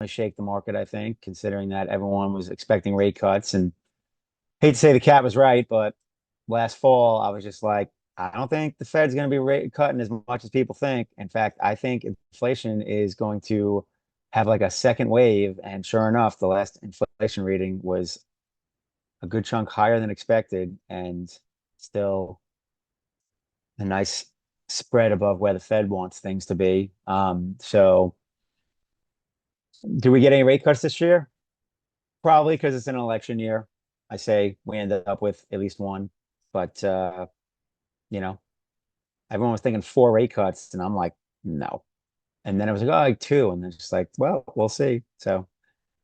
shake the market, I think, considering that everyone was expecting rate cuts. And hate to say the cat was right, but last fall I was just like, I don't think the Fed's going to be rate cutting as much as people think. In fact, I think inflation is going to have like a second wave. And sure enough, the last inflation reading was a good chunk higher than expected, and still a nice spread above where the Fed wants things to be. So do we get any rate cuts this year? Probably because it's an election year. I say we ended up with at least one, but you know, everyone was thinking four rate cuts, and I'm like, no. And then it was like, oh, like two, and then it's just like, well, we'll see. So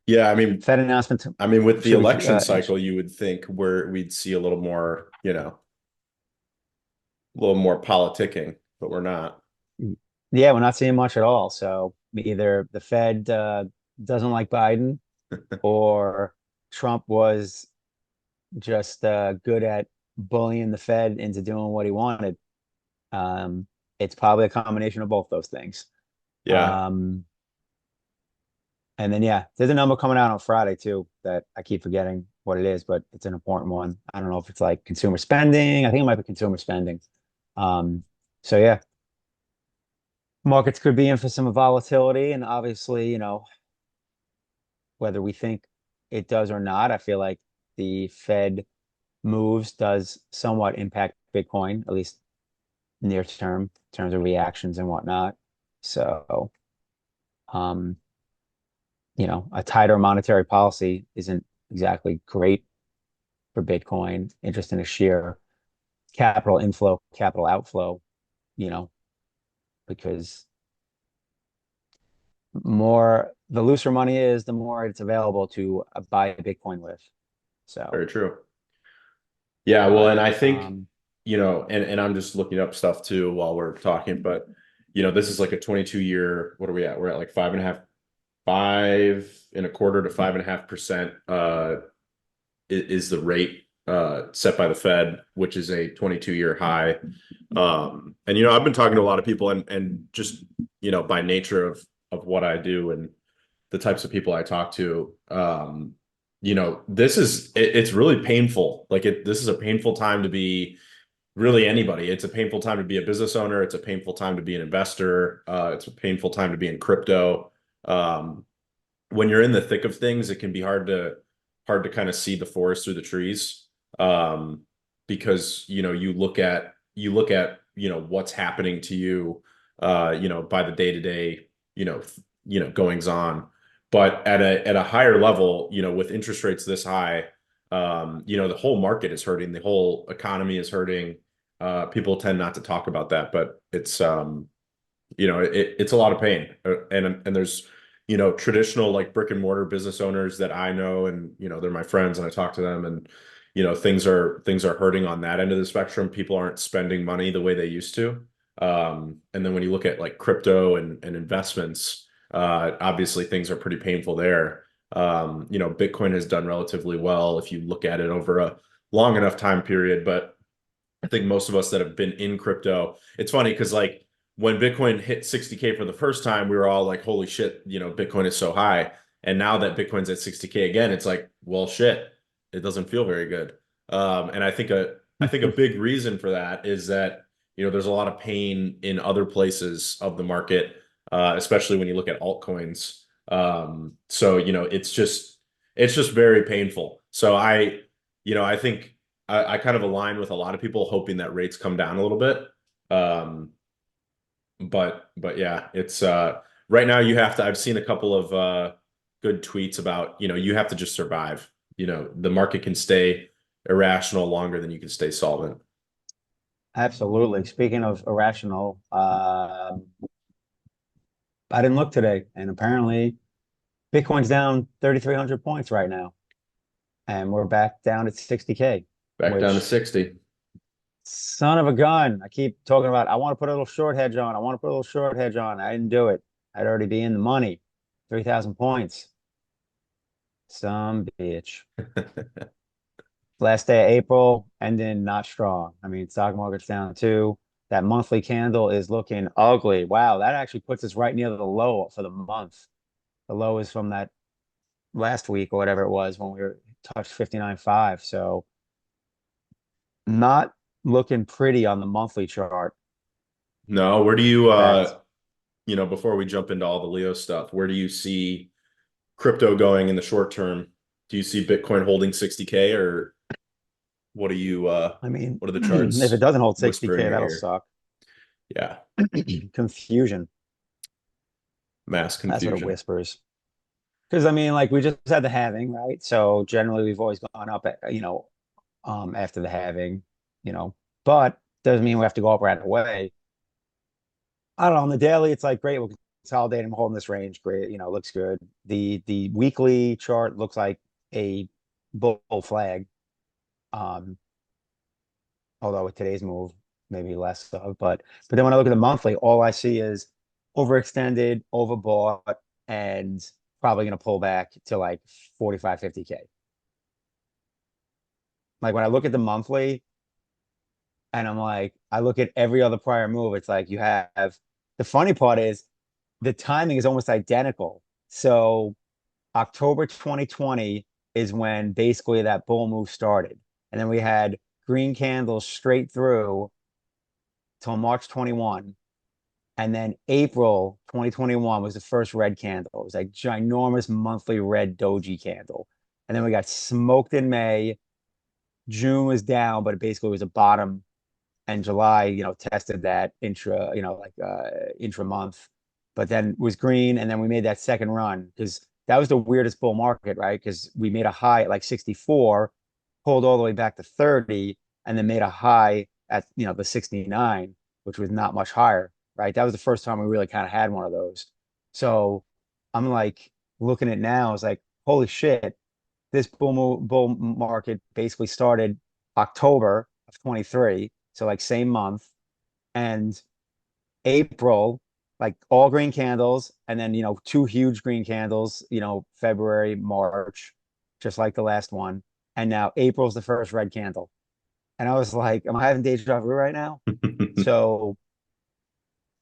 Yeah, Fed announcement with the should be election cycle, you would think where we'd see a little more, a little more politicking, but we're not. yeah, we're not seeing much at all. So either the Fed doesn't like Biden, or Trump was just good at bullying the Fed into doing what he wanted. Um, it's probably a combination of both those things. Yeah, Um, and then yeah, there's a number coming out on Friday too that I keep forgetting what it is, but it's an important one. I don't know if it's like consumer spending. I think it might be consumer spending. Um, so yeah, markets could be in for some volatility, and obviously, whether we think it does or not, I feel like the Fed moves does somewhat impact Bitcoin, at least near term, in terms of reactions and whatnot. So, um, a tighter monetary policy isn't exactly great for Bitcoin. Interest in a sheer capital inflow, capital outflow, you know, because the looser money is, the more it's available to buy Bitcoin with. So, very true. Yeah, well, but and I think, and I'm just looking up stuff too while we're talking, but this is like a 22 year, what are we at? We're at like 5.25% to 5.25% is the rate set by the Fed, which is a 22-year high. And I've been talking to a lot of people and just, by nature of what I do and the types of people I talk to, it's really painful. Like this is a painful time to be really anybody. It's a painful time to be a business owner. It's a painful time to be an investor. It's a painful time to be in crypto. Um, when you're in the thick of things, it can be hard to kind of see the forest through the trees. Because you look at what's happening to you by the day-to-day, goings on. But at a higher level, with interest rates this high, the whole market is hurting, the whole economy is hurting. People tend not to talk about that, but it's a lot of pain. And there's traditional like brick and mortar business owners that I know, and they're my friends, and I talk to them, and things are hurting on that end of the spectrum. People aren't spending money the way they used to. And then when you look at like crypto and investments, obviously things are pretty painful there. Bitcoin has done relatively well if you look at it over a long enough time period, but I think most of us that have been in crypto, it's funny because like when Bitcoin hit 60K for the first time, we were all like, holy shit, Bitcoin is so high. And now that Bitcoin's at 60K again, it's like, well, shit, it doesn't feel very good. And I think a big reason for that is that, there's a lot of pain in other places of the market, especially when you look at altcoins. So, it's just very painful. So I think I kind of align with a lot of people hoping that rates come down a little bit. Um, but yeah, it's right now I've seen a couple of good tweets about, you have to just survive. The market can stay irrational longer than you can stay solvent. absolutely. Speaking of irrational, I didn't look today, and apparently Bitcoin's down 3,300 points right now, and we're back down at 60K, Back down to which, 60. son of a gun. I keep talking about, I want to put a little short hedge on. I want to put a little short hedge on. I didn't do it. I'd already be in the money. 3,000 points. Some bitch. Last day of April, ending not strong. I mean, stock market's down too. That monthly candle is looking ugly. Wow, that actually puts us right near the low for the month. The low is from that last week or whatever it was when we were touched 59.5. So not looking pretty on the monthly chart. No, where do you Feds. before we jump into all the Leo stuff, where do you see crypto going in the short term? Do you see Bitcoin holding 60K, or what are you I mean, what are the if it charts doesn't hold whisper in 60K, your that'll ear? suck. Yeah, Confusion. mass That's what it confusion. whispers. Because I mean, like we just had the halving, right? So generally we've always gone up after the halving, you know, but doesn't mean we have to go up right away. I don't know. On the daily, it's like great. We're consolidating, we're holding this range. Great, looks good. The weekly chart looks like a bull flag. Um, Although with today's move, maybe less so. But then when I look at the monthly, all I see is overextended, overbought, and probably gonna pull back to like 45, 50K. Like when I look at the monthly and I'm like, I look at every other prior move, it's like you have the funny part is the timing is almost identical. So October 2020 is when basically that bull move started. And then we had green candles straight through till March 21. And then April 2021 was the first red candle. It was like ginormous monthly red doji candle. And then we got smoked in May. June was down, but it basically was a bottom. And July, tested that intra month, but then was green. And then we made that second run because that was the weirdest bull market, right? Because we made a high at like 64, pulled all the way back to 30, and then made a high at the 69, which was not much higher, right? That was the first time we really kind of had one of those. So I'm like looking at now, it's like, holy shit, this bull market basically started October of 23, so like same month, and April, like all green candles, and then two huge green candles, February, March, just like the last one, and now April's the first red candle, and I was like, am I having deja vu right now? So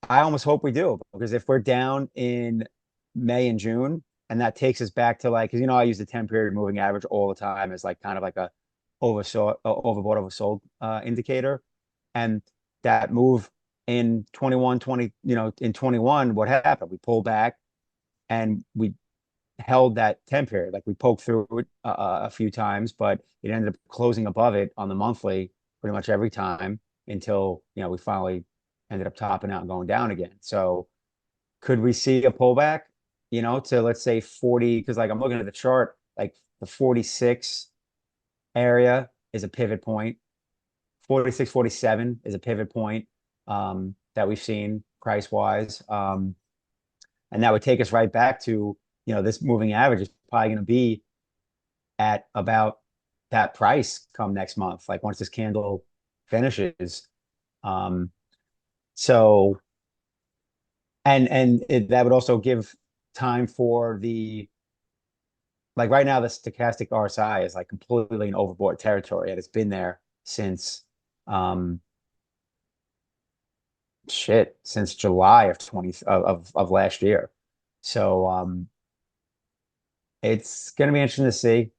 I almost hope we do because if we're down in May and June, and that takes us back to like, because I use the 10 period moving average all the time as like kind of like a overbought, oversold indicator. And that move in 21, 20, in 21, what happened? We pulled back and we held that 10 period. Like we poked through it a few times, but it ended up closing above it on the monthly pretty much every time until, we finally ended up topping out and going down again. So could we see a pullback, to let's say 40? Because like I'm looking at the chart, like the 46 area is a pivot point. 46, 47 is a pivot point that we've seen price wise. And that would take us right back to, this moving average is probably going to be at about that price come next month, like once this candle finishes. Um, so, that would also give time for like right now, the stochastic RSI is like completely in overbought territory, and it's been there since, um, since July of 20 of last year. So, it's going to be interesting to see.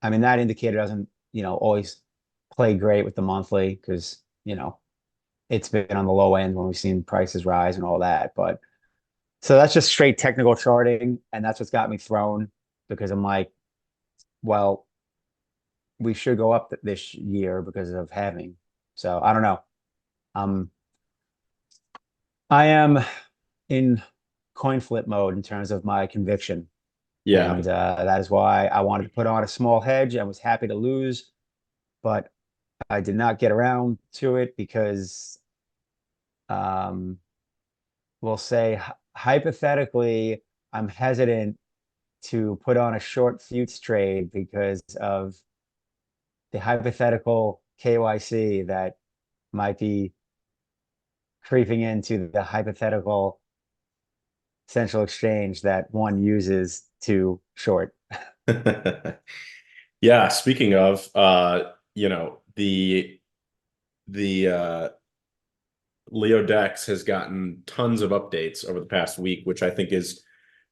I mean, that indicator doesn't, always play great with the monthly because, it's been on the low end when we've seen prices rise and all that. But so that's just straight technical charting. And that's what's got me thrown because I'm like, well, we should go up this year because of having. So I don't know. Um, I am in coin flip mode in terms of my conviction. Yeah. And that is why I wanted to put on a small hedge. I was happy to lose, but I did not get around to it because um, we'll say hypothetically, I'm hesitant to put on a short futes trade because of the hypothetical KYC that might be creeping into the hypothetical central exchange that one uses to short. Yeah, speaking of the LeoDex has gotten tons of updates over the past week, which I think is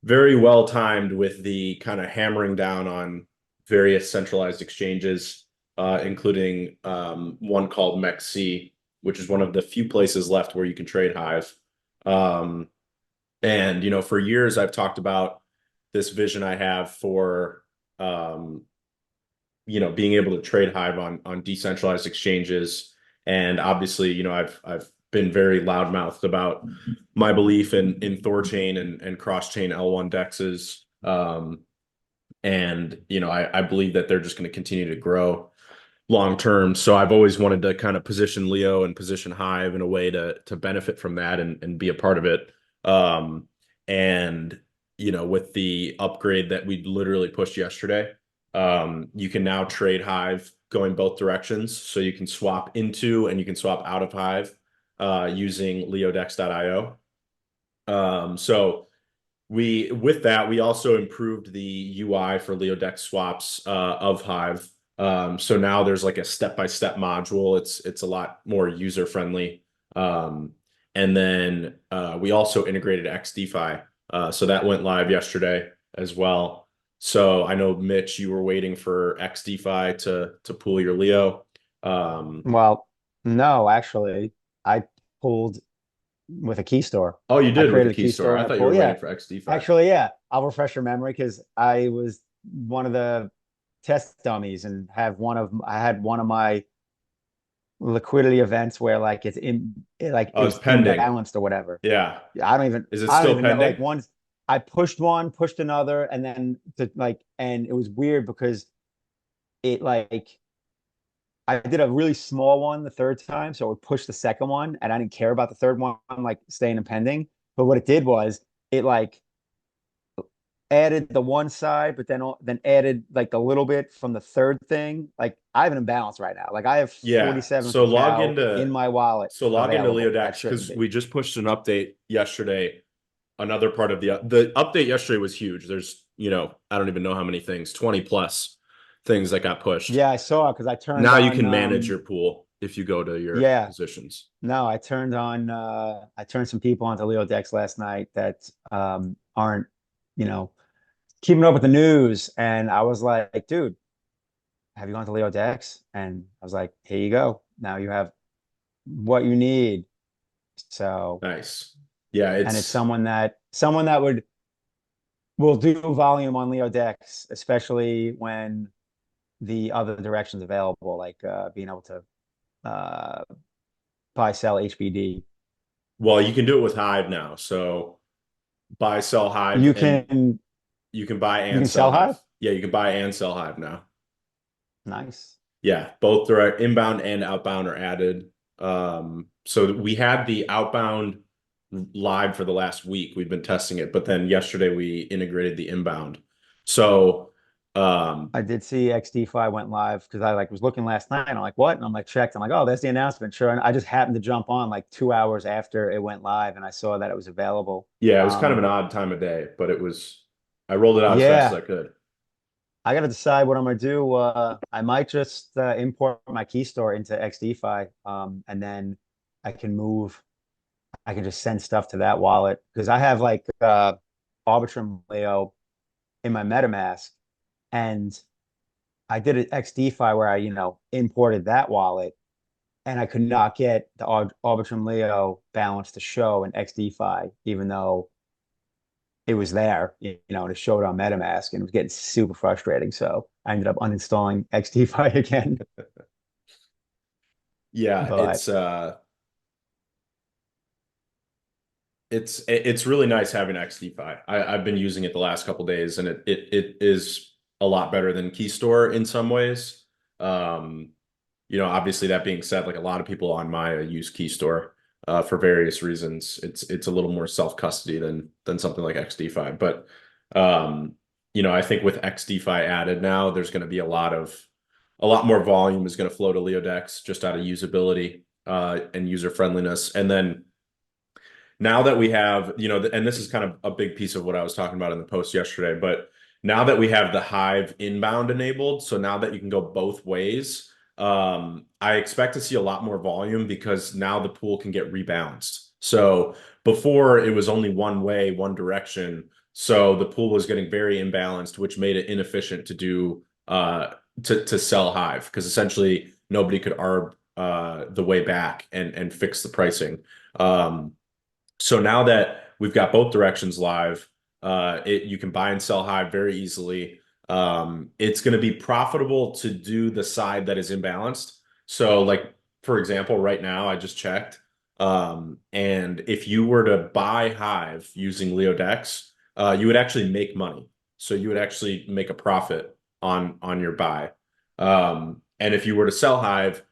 very well timed with the kind of hammering down on various centralized exchanges, including one called MEXC, which is one of the few places left where you can trade Hive. Um, and for years I've talked about this vision I have for um, being able to trade Hive on decentralized exchanges. And obviously, I've been very loudmouthed about my belief in Thorchain and cross-chain L1 dexes. And I believe that they're just going to continue to grow long term. So I've always wanted to kind of position Leo and position Hive in a way to benefit from that and be a part of it. Um, and with the upgrade that we literally pushed yesterday, you can now trade Hive going both directions. So you can swap into and you can swap out of Hive using LeoDex.io. So with that, we also improved the UI for LeoDex swaps of Hive. So now there's like a step-by-step module. It's a lot more user-friendly. And then we also integrated XDeFi. So that went live yesterday as well. So I know, Mitch, you were waiting for XDeFi to pool your Leo. Um, Well, no, actually, I pulled with a key store. oh, you I did with the created a key key store. store I and I thought you pulled. were waiting Yeah, for XDeFi. actually, yeah. I'll refresh your memory because I was one of the test dummies and I had one of my liquidity events where like like Oh, it it's was pending. imbalanced or whatever. Yeah. Is it I don't still even know. pending? Like once I pushed one, pushed another, and then and it was weird because it like I did a really small one the third time, so it would push the second one, and I didn't care about the third one like staying in pending. But what it did was it like added the one side, but then added like a little bit from the third thing. Like I have an imbalance right now. Like I have Yeah. 47 cacao in my wallet So log into available that LeoDex shouldn't because be. we just pushed an update yesterday. Another part of the update yesterday was huge. There's, I don't even know how many things, 20 plus things that got pushed. Yeah, I saw it because Now you can manage your pool if you go to your yeah, positions. no, I turned some people onto LeoDex last night that aren't, you know, keeping up with the news. And I was like, dude, have you gone to LeoDex? And I was like, here you go. Now you have what you need. So, Nice. Yeah, and it's it's someone that will do volume on LeoDex, especially when the other directions available, like being able to uh, buy sell HBD. well, you can do it with Hive now. So buy, sell Hive, You and can you can buy you and can sell sell Hive. Hive. Yeah, you can buy and sell Hive now. Nice. Yeah, both direct inbound and outbound are added. So we had the outbound live for the last week. We've been testing it, but then yesterday we integrated the inbound. So, I did see XDeFi went live because I like was looking last night and I'm like, what? And I'm like, checked. I'm like, oh, there's the announcement. Sure. And I just happened to jump on like 2 hours after it went live and I saw that it was available. yeah, it was kind of an Um, odd time of day, but I rolled it out as fast as yeah, I could. I got to decide what I'm gonna do. I might just import my key store into XDeFi, and then I can move. I can just send stuff to that wallet because I have like Arbitrum Leo in my MetaMask, and I did an XDeFi where I, imported that wallet, and I could not get the Arbitrum Leo balance to show in XDeFi, even though it was there, and it showed on MetaMask, and it was getting super frustrating. So I ended up uninstalling XDeFi again. Yeah, But it's really nice having XDeFi. I've been using it the last couple days, and it is a lot better than Keystore in some ways. Um, obviously that being said, like a lot of people on Maya use Keystore for various reasons. It's a little more self-custody than something like XDeFi. But I think with XDeFi added now, there's going to be a lot more volume is going to flow to LeoDex just out of usability and user friendliness. And then now that we have, and this is kind of a big piece of what I was talking about in the post yesterday, but now that we have the Hive inbound enabled, so now that you can go both ways, I expect to see a lot more volume because now the pool can get rebalanced. So before it was only one way, one direction. So the pool was getting very imbalanced, which made it inefficient to do to sell Hive because essentially nobody could arb the way back and fix the pricing. Um, so now that we've got both directions live, you can buy and sell Hive very easily. It's going to be profitable to do the side that is imbalanced. So, like for example, right now I just checked, and if you were to buy Hive using LeoDex, you would actually make money. So you would actually make a profit on your buy. And if you were to sell Hive,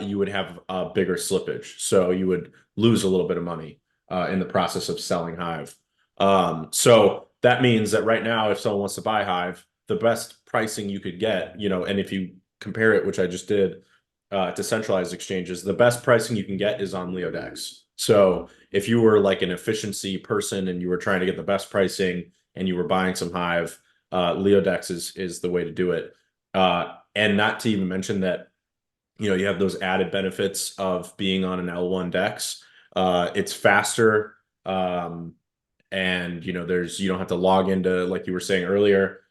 you would have a bigger slippage. So you would lose a little bit of money in the process of selling Hive. So that means that right now, if someone wants to buy Hive, the best pricing you could get, and if you compare it, which I just did, to centralized exchanges, the best pricing you can get is on LeoDex. So if you were like an efficiency person and you were trying to get the best pricing and you were buying some Hive, LeoDex is the way to do it. And not to even mention that you have those added benefits of being on an L1 DEX. It's faster, and you don't have to log into, like you were saying earlier,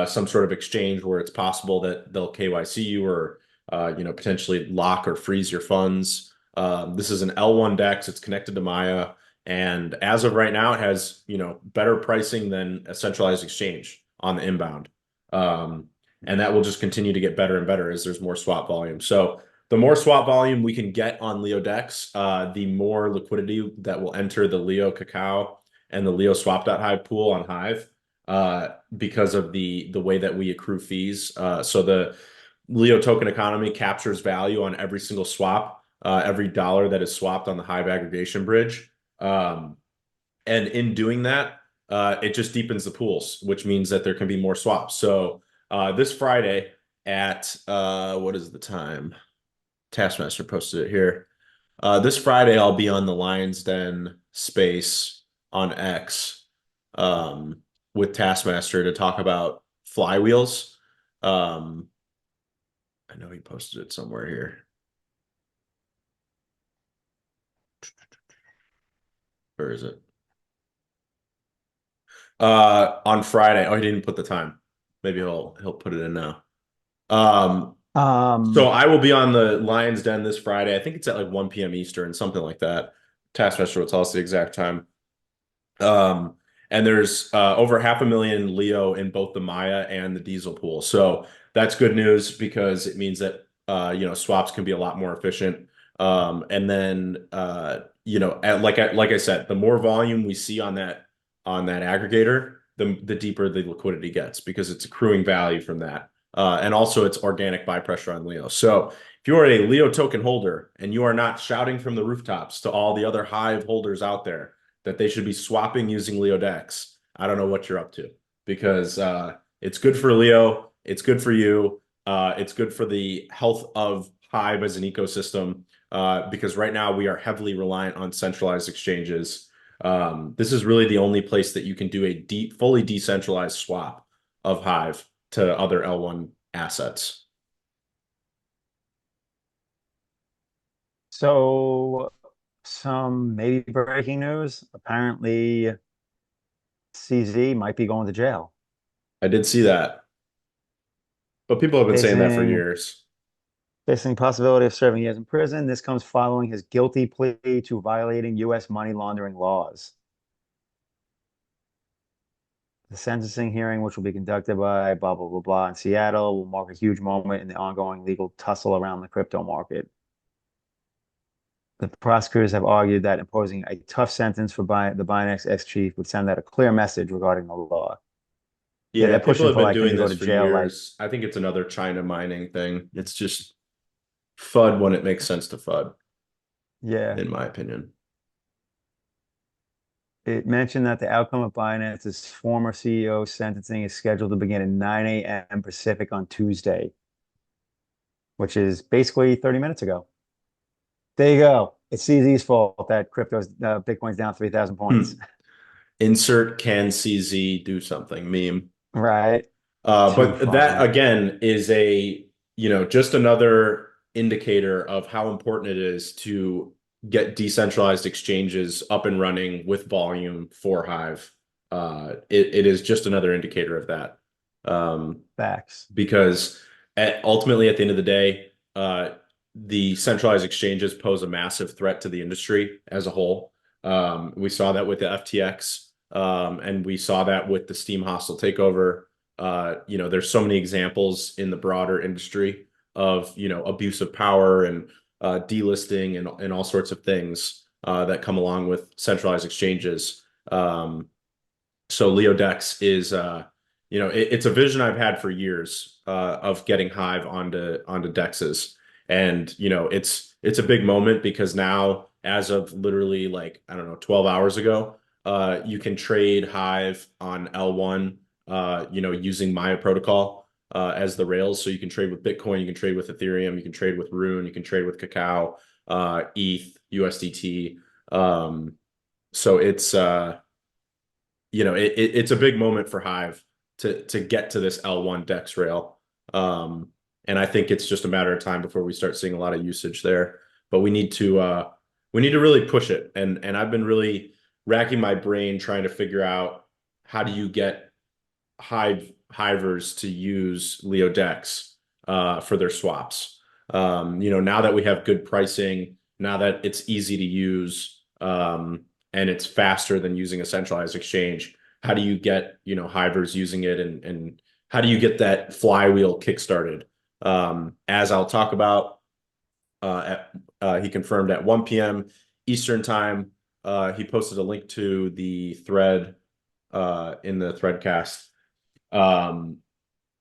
some sort of exchange where it's possible that they'll KYC you or potentially lock or freeze your funds. This is an L1 DEX. It's connected to Maya, and as of right now, it has better pricing than a centralized exchange on the inbound. And that will just continue to get better and better as there's more swap volume. So the more swap volume we can get on LeoDex, the more liquidity that will enter the Leo Cacao and the Leo Swap.Hive pool on Hive, because of the way that we accrue fees. So the Leo token economy captures value on every single swap, every dollar that is swapped on the Hive aggregation bridge. And in doing that, it just deepens the pools, which means that there can be more swaps. So this Friday at what is the time? Taskmaster posted it here. This Friday, I'll be on the Lions Den space on X, with Taskmaster to talk about flywheels. I know he posted it somewhere here. Where is it? On Friday. Oh, he didn't put the time. Maybe he'll put it in now. Um, so Um, I will be on the Lions Den this Friday. I think it's at like 1 p.m. Eastern, something like that. Taskmaster will tell us the exact time. Um, and there's over 500,000 Leo in both the Maya and the Diesel pool. So that's good news because it means that swaps can be a lot more efficient. And then like I said, the more volume we see on that aggregator, the deeper the liquidity gets because it's accruing value from that. And also it's organic buy pressure on Leo. So if you are a Leo token holder and you are not shouting from the rooftops to all the other Hive holders out there that they should be swapping using LeoDex, I don't know what you're up to because it's good for Leo, it's good for you, it's good for the health of Hive as an ecosystem, because right now we are heavily reliant on centralized exchanges. This is really the only place that you can do a fully decentralized swap of Hive to other L1 assets. so some maybe breaking news. Apparently, CZ might be going to jail, I did see that, but people have been saying that for facing years. facing possibility of serving years in prison. This comes following his guilty plea to violating U.S. money laundering laws. The sentencing hearing, which will be conducted by blah blah blah blah in Seattle, will mark a huge moment in the ongoing legal tussle around the crypto market. The prosecutors have argued that imposing a tough sentence for the Binance ex-chief would send out a clear message regarding the law. Yeah, Yeah, they're people pushing have for been like him doing to go this to for jail. Like, years. I think it's another China mining thing. It's just FUD when it makes sense to FUD, yeah, in my opinion. it mentioned that the outcome of Binance's former CEO sentencing is scheduled to begin at 9 a.m. Pacific on Tuesday, which is basically 30 minutes ago. There you go. It's CZ's fault that Bitcoin's down 3,000 Hmm. points. Insert can CZ do something meme. Right. Too But that funny. again is just another indicator of how important it is to get decentralized exchanges up and running with volume for Hive. it is just another indicator of that. Um, Facts. because ultimately, at the end of the day, the centralized exchanges pose a massive threat to the industry as a whole. We saw that with the FTX, and we saw that with the Steam hostile takeover. There's so many examples in the broader industry of, abuse of power and delisting and all sorts of things that come along with centralized exchanges. So LeoDex is it's a vision I've had for years of getting Hive onto Dexes. And it's a big moment because now, as of literally, like, I don't know, 12 hours ago, you can trade Hive on L1 using Maya protocol as the rails. So you can trade with Bitcoin, you can trade with Ethereum, you can trade with Rune, you can trade with Cacao, ETH, USDT. So it's a big moment for Hive to get to this L1 Dex rail. And I think it's just a matter of time before we start seeing a lot of usage there. But we need to really push it. And I've been really racking my brain trying to figure out, how do you get Hivers to use LeoDex for their swaps. Now that we have good pricing, now that it's easy to use, and it's faster than using a centralized exchange, how do you get, Hivers using it, and how do you get that flywheel kickstarted? As I'll talk about, he confirmed at 1 p.m. Eastern time. He posted a link to the thread in the threadcast. Um,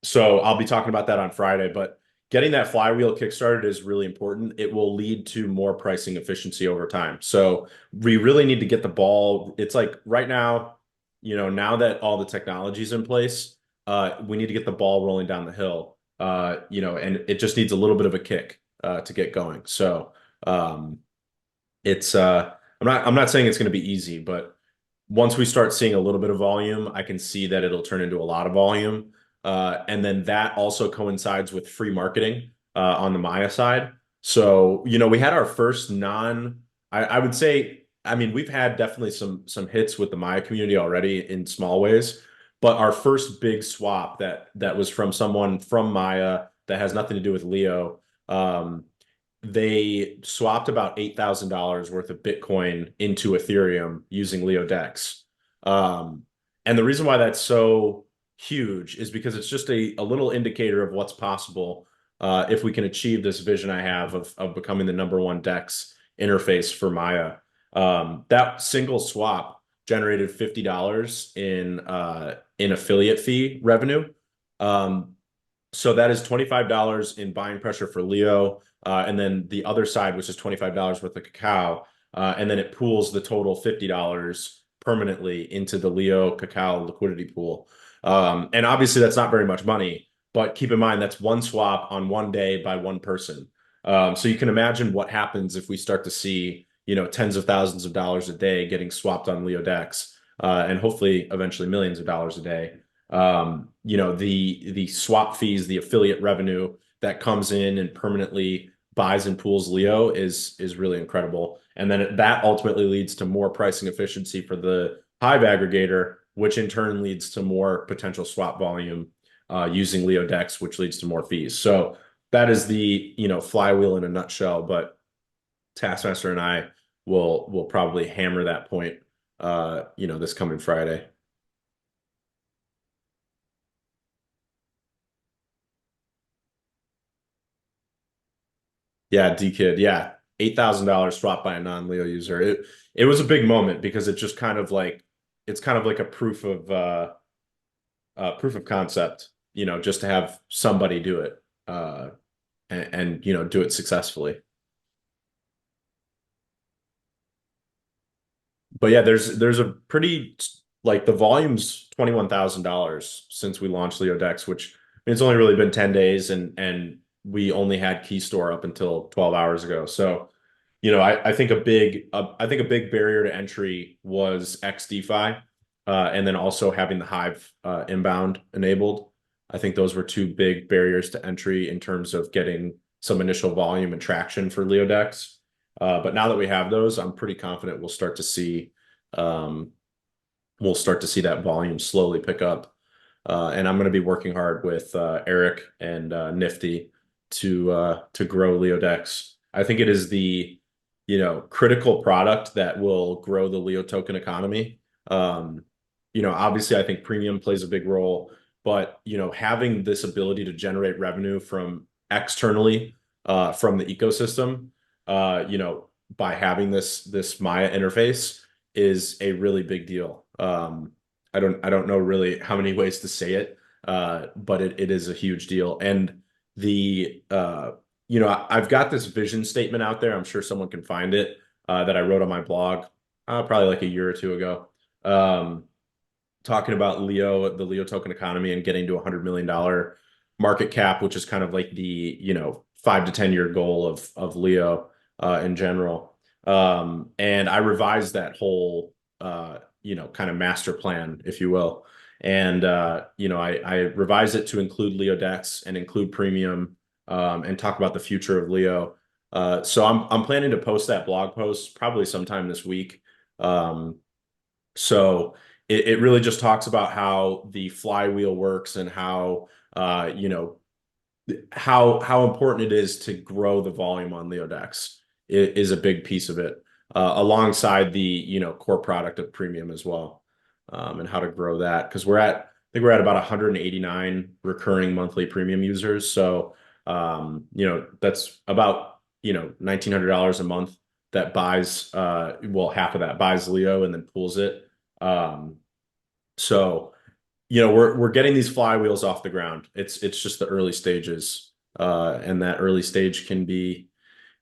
so I'll be talking about that on Friday, but getting that flywheel kickstarted is really important. It will lead to more pricing efficiency over time. So we really need to get the ball. It's like right now, now that all the technology is in place, we need to get the ball rolling down the hill. And it just needs a little bit of a kick to get going. So it's I'm not saying it's going to be easy, but once we start seeing a little bit of volume, I can see that it'll turn into a lot of volume. And then that also coincides with free marketing on the Maya side. So, we had our first I would say, I mean, we've had definitely some hits with the Maya community already in small ways, but our first big swap that was from someone from Maya that has nothing to do with Leo. They swapped about $8,000 worth of Bitcoin into Ethereum using LeoDex. Um, and the reason why that's so huge is because it's just a little indicator of what's possible if we can achieve this vision I have of becoming the number one DEX interface for Maya. That single swap generated $50 in affiliate fee revenue. Um, so that is $25 in buying pressure for Leo. And then the other side, which is $25 worth of Cacao. And then it pools the total $50 permanently into the Leo Cacao liquidity pool. And obviously that's not very much money, but keep in mind that's one swap on one day by one person. So you can imagine what happens if we start to see, tens of thousands of dollars a day getting swapped on LeoDex, and hopefully eventually millions of dollars a day. The swap fees, the affiliate revenue that comes in and permanently buys and pools Leo is really incredible. And then that ultimately leads to more pricing efficiency for the Hive aggregator, which in turn leads to more potential swap volume using LeoDex, which leads to more fees. So that is the flywheel in a nutshell. But Taskmaster and I will probably hammer that point this coming Friday. Yeah, D Kid. Yeah, $8,000 swapped by a non-Leo user. It was a big moment because it's kind of like a proof of concept. Just to have somebody do it, and do it successfully. But yeah, there's a pretty, like, the volume's $21,000 since we launched LeoDex, which, I mean, it's only really been 10 days, and we only had Key Store up until 12 hours ago. So, I think a big barrier to entry was XDeFi, and then also having the Hive inbound enabled. I think those were two big barriers to entry in terms of getting some initial volume and traction for LeoDex. But now that we have those, I'm pretty confident we'll start to see, um, we'll start to see that volume slowly pick up. And I'm going to be working hard with Eric and Nifty to grow LeoDex. I think it is the critical product that will grow the Leo token economy. Um, obviously, I think premium plays a big role, but having this ability to generate revenue from externally from the ecosystem, by having this Maya interface is a really big deal. I don't know really how many ways to say it, but it is a huge deal. And the I've got this vision statement out there. I'm sure someone can find it that I wrote on my blog probably like a year or two ago, um, talking about the Leo token economy and getting to $100 million market cap, which is kind of like the 5 to 10 year goal of Leo in general. And I revised that whole kind of master plan, if you will. And I revised it to include LeoDex and include premium, and talk about the future of Leo. So I'm planning to post that blog post probably sometime this week. Um, so it really just talks about how the flywheel works and how how important it is to grow the volume on LeoDex. It is a big piece of it, alongside the core product of premium as well, and how to grow that, because I think we're at about 189 recurring monthly premium users. So that's about $1,900 a month that buys well, half of that buys Leo and then pools it. Um, so we're getting these flywheels off the ground. It's just the early stages, and that early stage can be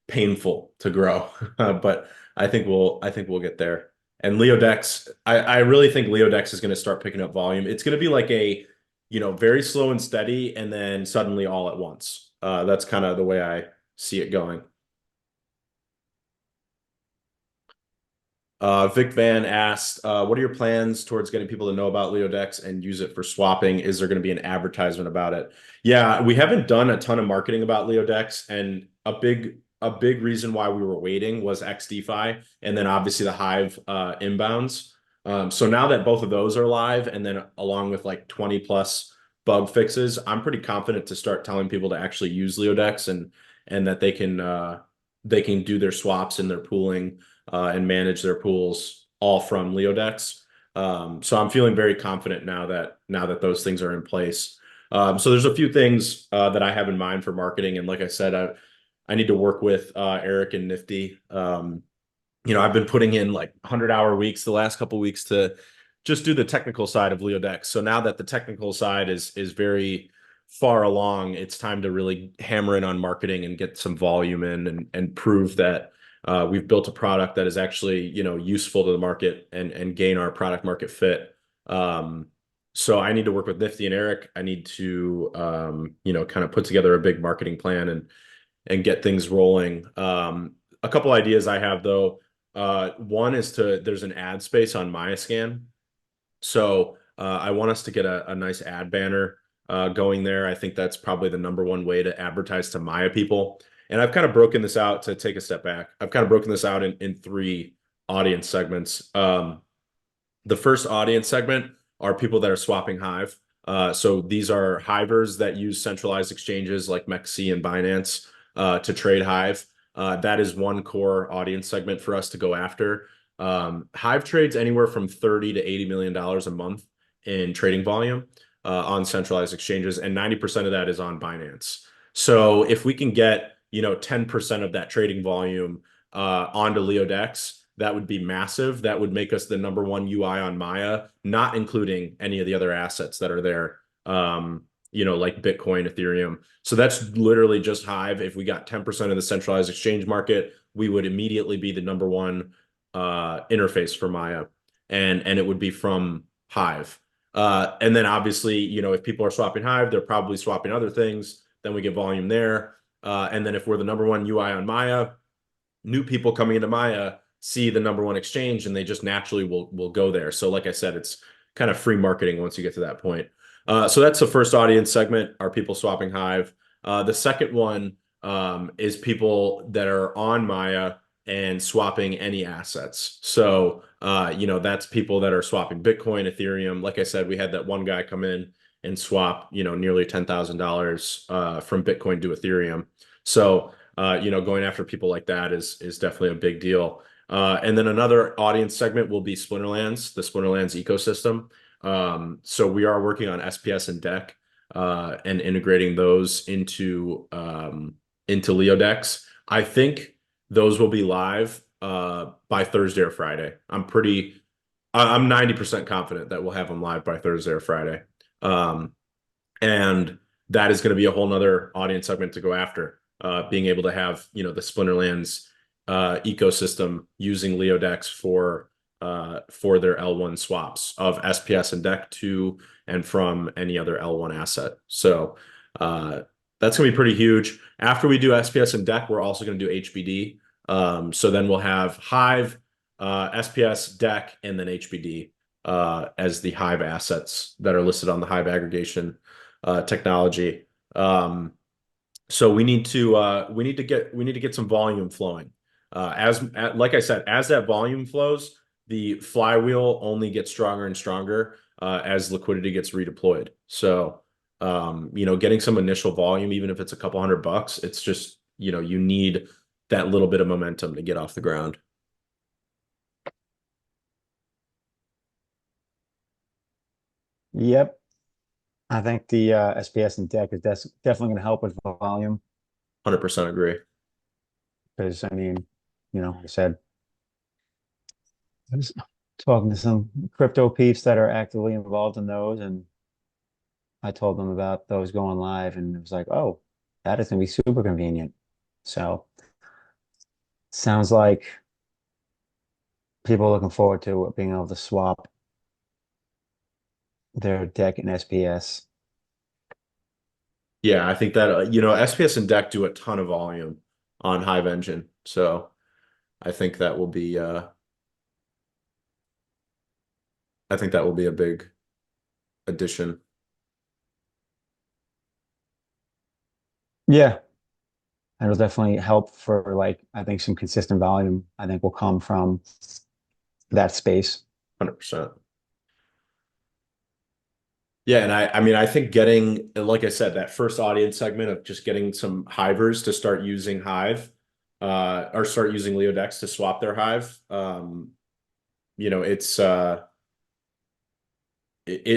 painful to grow, but I think we'll get there. And LeoDex, I really think LeoDex is going to start picking up volume. It's going to be like a very slow and steady, and then suddenly all at once. That's kind of the way I see it going. Vic Van asked, what are your plans towards getting people to know about LeoDex and use it for swapping? Is there going to be an advertisement about it? Yeah, we haven't done a ton of marketing about LeoDex, and a big reason why we were waiting was XDeFi, and then obviously the Hive inbounds. So now that both of those are live, and then along with like 20 plus bug fixes, I'm pretty confident to start telling people to actually use LeoDex, and that they can do their swaps and their pooling, and manage their pools all from LeoDex. So I'm feeling very confident now that those things are in place. So there's a few things that I have in mind for marketing, and like I said, I need to work with Eric and Nifty. I've been putting in like 100-hour weeks the last couple weeks to just do the technical side of LeoDex. So now that the technical side is very far along, it's time to really hammer in on marketing and get some volume in, and prove that we've built a product that is actually useful to the market, and gain our product market fit. So I need to work with Nifty and Eric. I need to kind of put together a big marketing plan and get things rolling. A couple ideas I have though. One is there's an ad space on MyaScan. So I want us to get a nice ad banner going there. I think that's probably the number one way to advertise to Maya people. And I've kind of broken this out, to take a step back. I've kind of broken this out in three audience segments. The first audience segment are people that are swapping Hive. So these are Hivers that use centralized exchanges like MEXC and Binance to trade Hive. That is one core audience segment for us to go after. Hive trades anywhere from $30 to $80 million a month in trading volume on centralized exchanges, and 90% of that is on Binance. So if we can get 10% of that trading volume onto LeoDex, that would be massive. That would make us the number one UI on Maya, not including any of the other assets that are there, like Bitcoin, Ethereum. So that's literally just Hive. If we got 10% of the centralized exchange market, we would immediately be the number one interface for Maya, and it would be from Hive. And then obviously, if people are swapping Hive, they're probably swapping other things. Then we get volume there. And then if we're the number one UI on Maya, new people coming into Maya see the number one exchange, and they just naturally will go there. So like I said, it's kind of free marketing once you get to that point. So that's the first audience segment, are people swapping Hive. The second one is people that are on Maya and swapping any assets. So, that's people that are swapping Bitcoin, Ethereum. Like I said, we had that one guy come in and swap, nearly $10,000 from Bitcoin to Ethereum. So, going after people like that is definitely a big deal. And then another audience segment will be Splinterlands, the Splinterlands ecosystem. So we are working on SPS and Deck and integrating those into LeoDex. I think those will be live by Thursday or Friday. I'm 90% confident that we'll have them live by Thursday or Friday. Um, and that is going to be a whole nother audience segment to go after. Being able to have, the Splinterlands ecosystem using LeoDex for their L1 swaps of SPS and DEC to and from any other L1 asset. So that's going to be pretty huge. After we do SPS and DEC, we're also going to do HBD. So then we'll have Hive, SPS, DEC, and then HBD as the Hive assets that are listed on the Hive aggregation technology. So we need to get some volume flowing. Like I said, as that volume flows, the flywheel only gets stronger and stronger as liquidity gets redeployed. So, getting some initial volume, even if it's a couple $100, it's just, you need that little bit of momentum to get off the ground. Yep. I think the SPS and deck is definitely going to help with volume 100% agree. because, I mean, like I said, I was talking to some crypto peeps that are actively involved in those, and I told them about those going live, and it was like, oh, that is going to be super convenient. So, sounds like people are looking forward to being able to swap their deck and SPS. Yeah, I think that SPS and DEC do a ton of volume on Hive Engine. So I think that will be a big addition. Yeah, it'll definitely help for like I think some consistent volume. I think will come from that space. 100%. Yeah, and I mean I think getting, like I said, that first audience segment of just getting some Hivers to start using Hive or start using LeoDex to swap their Hive. It's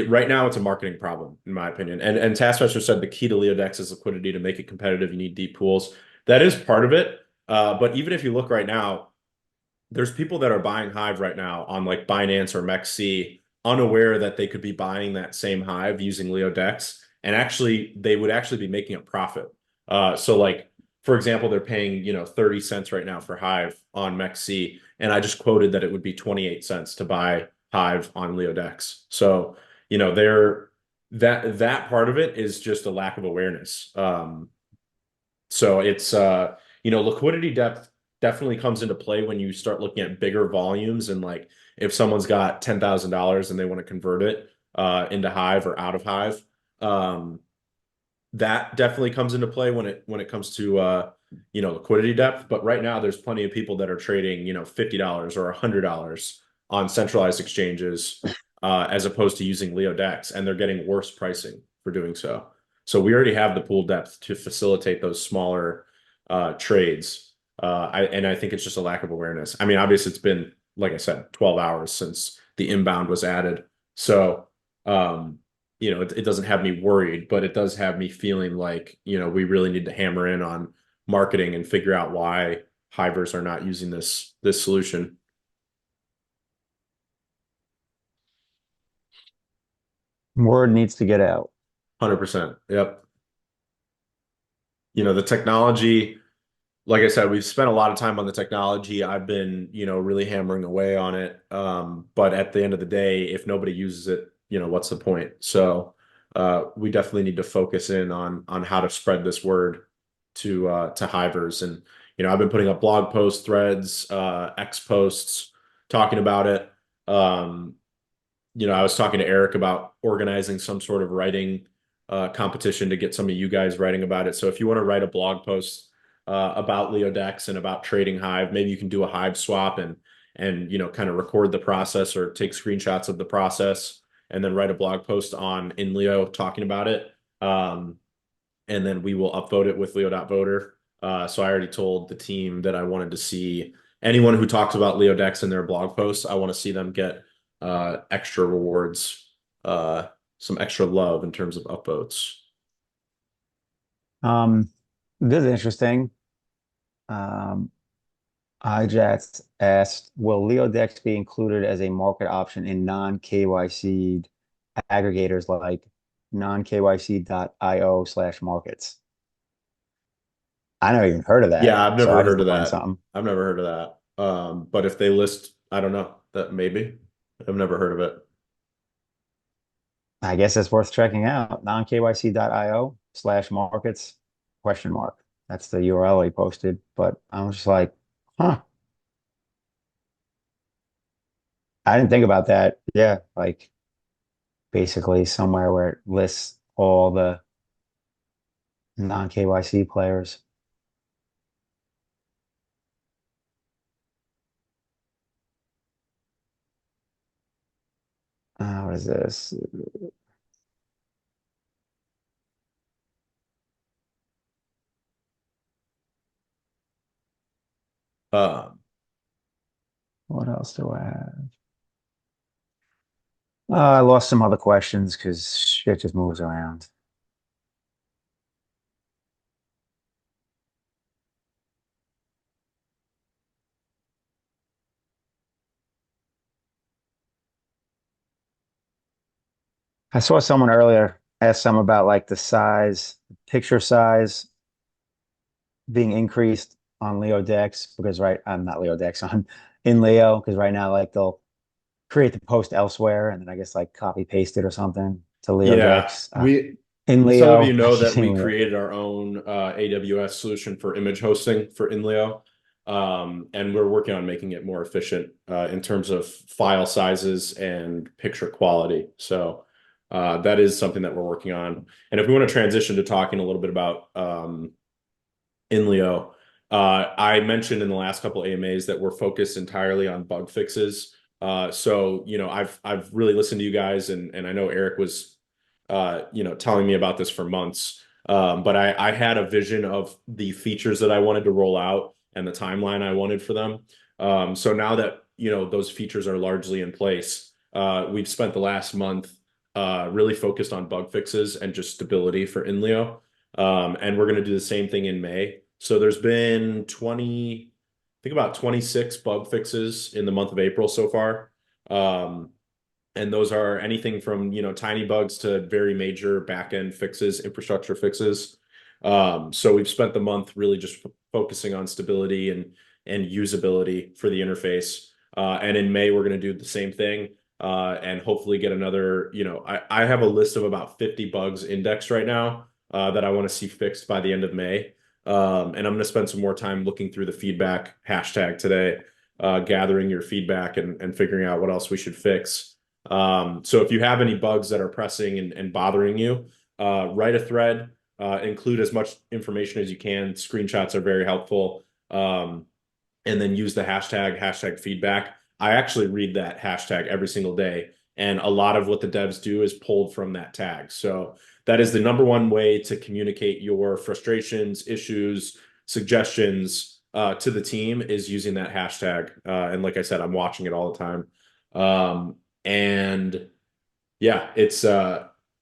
right now it's a marketing problem in my opinion. And Taskmaster said the key to LeoDex is liquidity. To make it competitive, you need deep pools. That is part of it. But even if you look right now, there's people that are buying Hive right now on like Binance or MEXC, unaware that they could be buying that same Hive using LeoDex, and actually they would actually be making a profit. So like for example, they're paying 30 cents right now for Hive on MEXC, and I just quoted that it would be 28 cents to buy Hive on LeoDex. So they're that part of it is just a lack of awareness. So it's liquidity depth definitely comes into play when you start looking at bigger volumes, and like if someone's got $10,000 and they want to convert it into Hive or out of Hive, that definitely comes into play when it comes to liquidity depth. But right now there's plenty of people that are trading $50 or $100 on centralized exchanges as opposed to using LeoDex, and they're getting worse pricing for doing so. So we already have the pool depth to facilitate those smaller trades. I think it's just a lack of awareness. I mean, obviously it's been, like I said, 12 hours since the inbound was added. So, it doesn't have me worried, but it does have me feeling like, we really need to hammer in on marketing and figure out why Hivers are not using this solution. Word needs to get out. 100%. Yep. The technology, like I said, we've spent a lot of time on the technology. I've been, really hammering away on it. But at the end of the day, if nobody uses it, what's the point? So we definitely need to focus in on how to spread this word to Hivers. And I've been putting up blog posts, threads, X posts talking about it. I was talking to Eric about organizing some sort of writing competition to get some of you guys writing about it. So if you want to write a blog post about LeoDex and about trading Hive. Maybe you can do a Hive swap and kind of record the process or take screenshots of the process and then write a blog post on Inleo talking about it. And then we will upvote it with Leo.voter. So I already told the team that I wanted to see anyone who talks about LeoDex in their blog posts. I want to see them get extra rewards, some extra love in terms of upvotes. Um, this is interesting. Um, iJats asked, will LeoDex be included as a market option in non-KYC aggregators like non-KYC.io/markets? I never even heard of that, Yeah, I've so never I just heard of learned that. something. I've never heard of that. But if they list, I don't know, that maybe. I've never heard of it. I guess it's worth checking out. Non-KYC.io/markets question mark. That's the URL he posted, but I was just like, huh, I didn't think about that. Yeah, like basically somewhere where it lists all the non-KYC players. What is this? Um, What else do I have? I lost some other questions because shit just moves around. I saw someone earlier ask some about like the size, picture size being increased on LeoDex because I'm not LeoDex on in Leo because right now like they'll create the post elsewhere and then I guess like copy paste it or something to yeah, LeoDex. we In some of you Leo, I know keep that we saying Leo. created our own AWS solution for image hosting for Inleo. And we're working on making it more efficient in terms of file sizes and picture quality. So that is something that we're working on. And if we want to transition to talking a little bit about Inleo, I mentioned in the last couple of AMAs that we're focused entirely on bug fixes. So I've really listened to you guys, and I know Eric was telling me about this for months. But I had a vision of the features that I wanted to roll out and the timeline I wanted for them. So now that those features are largely in place, we've spent the last month really focused on bug fixes and just stability for Inleo. And we're going to do the same thing in May. So there's been 20, I think about 26 bug fixes in the month of April so far. Um, and those are anything from, tiny bugs to very major back-end fixes, infrastructure fixes. So we've spent the month really just focusing on stability and usability for the interface. And in May, we're going to do the same thing and hopefully get another, I have a list of about 50 bugs indexed right now that I want to see fixed by the end of May. And I'm going to spend some more time looking through the feedback hashtag today, gathering your feedback and figuring out what else we should fix. So if you have any bugs that are pressing and bothering you, write a thread, include as much information as you can. Screenshots are very helpful. And then use the hashtag feedback. I actually read that hashtag every single day. And a lot of what the devs do is pulled from that tag. So that is the number one way to communicate your frustrations, issues, suggestions to the team is using that hashtag. And like I said, I'm watching it all the time. And yeah,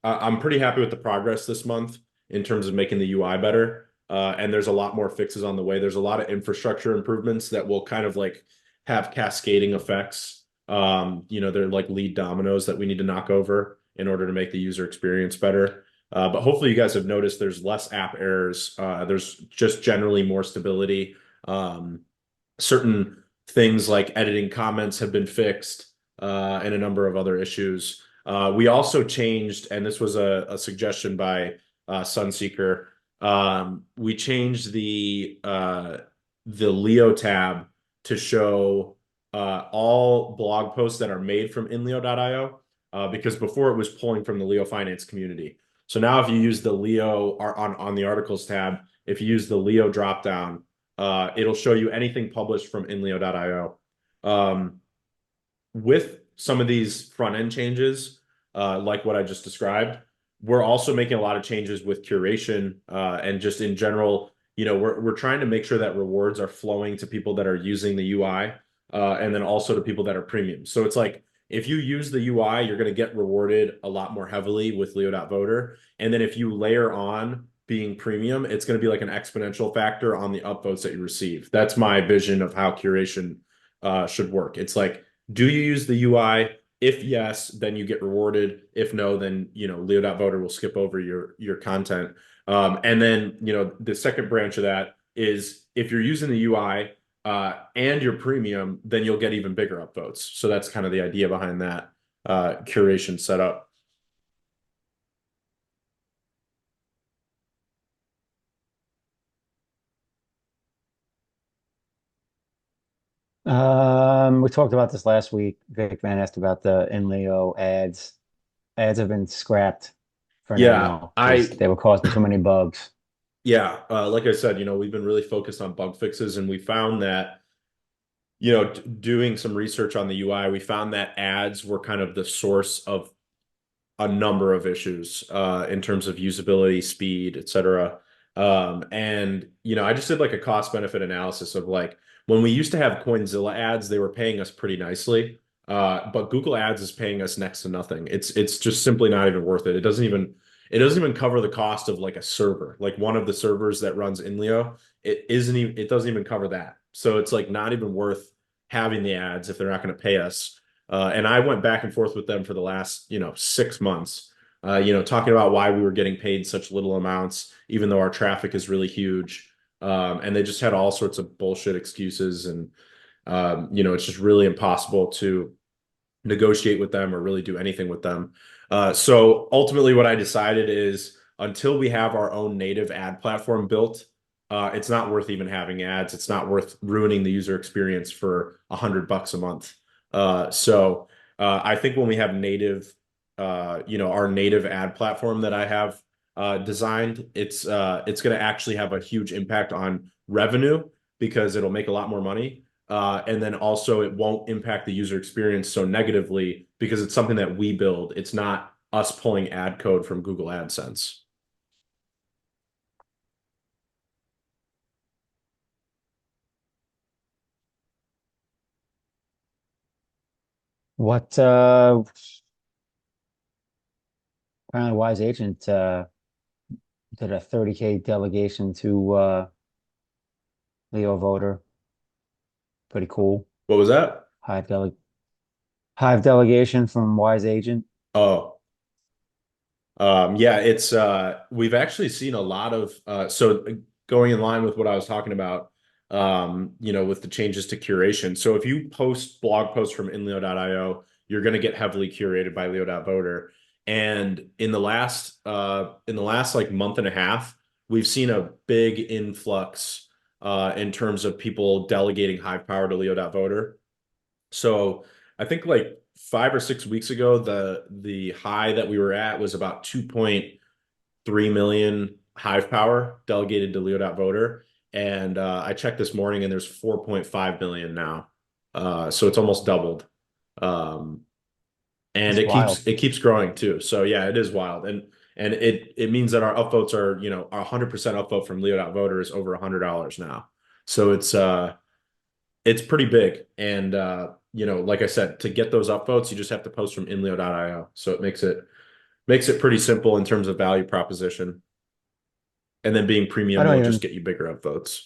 I'm pretty happy with the progress this month in terms of making the UI better. And there's a lot more fixes on the way. There's a lot of infrastructure improvements that will kind of like have cascading effects. They're like lead dominoes that we need to knock over in order to make the user experience better. But hopefully you guys have noticed there's less app errors. There's just generally more stability. Certain things like editing comments have been fixed, and a number of other issues. We also changed, and this was a suggestion by Sunseeker. We changed the Leo tab to show all blog posts that are made from inleo.io, because before it was pulling from the Leo Finance community. So now if you use the Leo on the articles tab, if you use the Leo dropdown, it'll show you anything published from Inleo.io. With some of these front end changes, like what I just described, we're also making a lot of changes with curation and just in general. We're trying to make sure that rewards are flowing to people that are using the UI, and then also to people that are premium. So it's like if you use the UI, you're going to get rewarded a lot more heavily with Leo.voter. And then if you layer on being premium, it's going to be like an exponential factor on the upvotes that you receive. That's my vision of how curation should work. It's like, do you use the UI? If yes, then you get rewarded. If no, then Leo.voter will skip over your content. And then the second branch of that is if you're using the UI and you're premium, then you'll get even bigger upvotes. So that's kind of the idea behind that curation setup. We talked about this last week. Vic Van asked about the Inleo ads. Ads have been scrapped for Yeah, now because they were causing too many bugs. yeah, like I said, we've been really focused on bug fixes, and we found that doing some research on the UI, we found that ads were kind of the source of a number of issues in terms of usability, speed, etc. And I just did like a cost benefit analysis of like when we used to have Coinzilla ads, they were paying us pretty nicely. But Google Ads is paying us next to nothing. It's just simply not even worth it. It doesn't even cover the cost of like a server, like one of the servers that runs Inleo. It doesn't even cover that. So it's like not even worth having the ads if they're not going to pay us. And I went back and forth with them for the last, 6 months, talking about why we were getting paid such little amounts, even though our traffic is really huge. And they just had all sorts of bullshit excuses. And, it's just really impossible to negotiate with them or really do anything with them. So ultimately, what I decided is until we have our own native ad platform built, it's not worth even having ads. It's not worth ruining the user experience for $100 a month. I think when we have our native ad platform that I have designed, it's going to actually have a huge impact on revenue because it'll make a lot more money. And then also it won't impact the user experience so negatively because it's something that we build. It's not us pulling ad code from Google AdSense. What apparently Wise Agent did a 30K delegation to Leo Voter. Pretty cool. What was that? Hive dele Hive delegation from Wise Agent. Oh, yeah, it's we've actually seen a lot of going in line with what I was talking about, with the changes to curation. So if you post blog posts from inleo.io, you're going to get heavily curated by leo.voter. And in the last like month and a half, we've seen a big influx in terms of people delegating Hive power to leo.voter. So I think like 5 or 6 weeks ago, the high that we were at was about 2.3 million Hive power delegated to Leo.voter. And I checked this morning and there's 4.5 million now. So it's almost doubled. Um, and That's it wild. keeps it keeps growing too. So yeah, it is wild. And it means that our upvotes are, our 100% upvote from Leo.voter is over $100 now. So it's pretty big. And like I said, to get those upvotes, you just have to post from inleo.io. So it makes it pretty simple in terms of value proposition. And then being I premium don't will just even, get you bigger upvotes.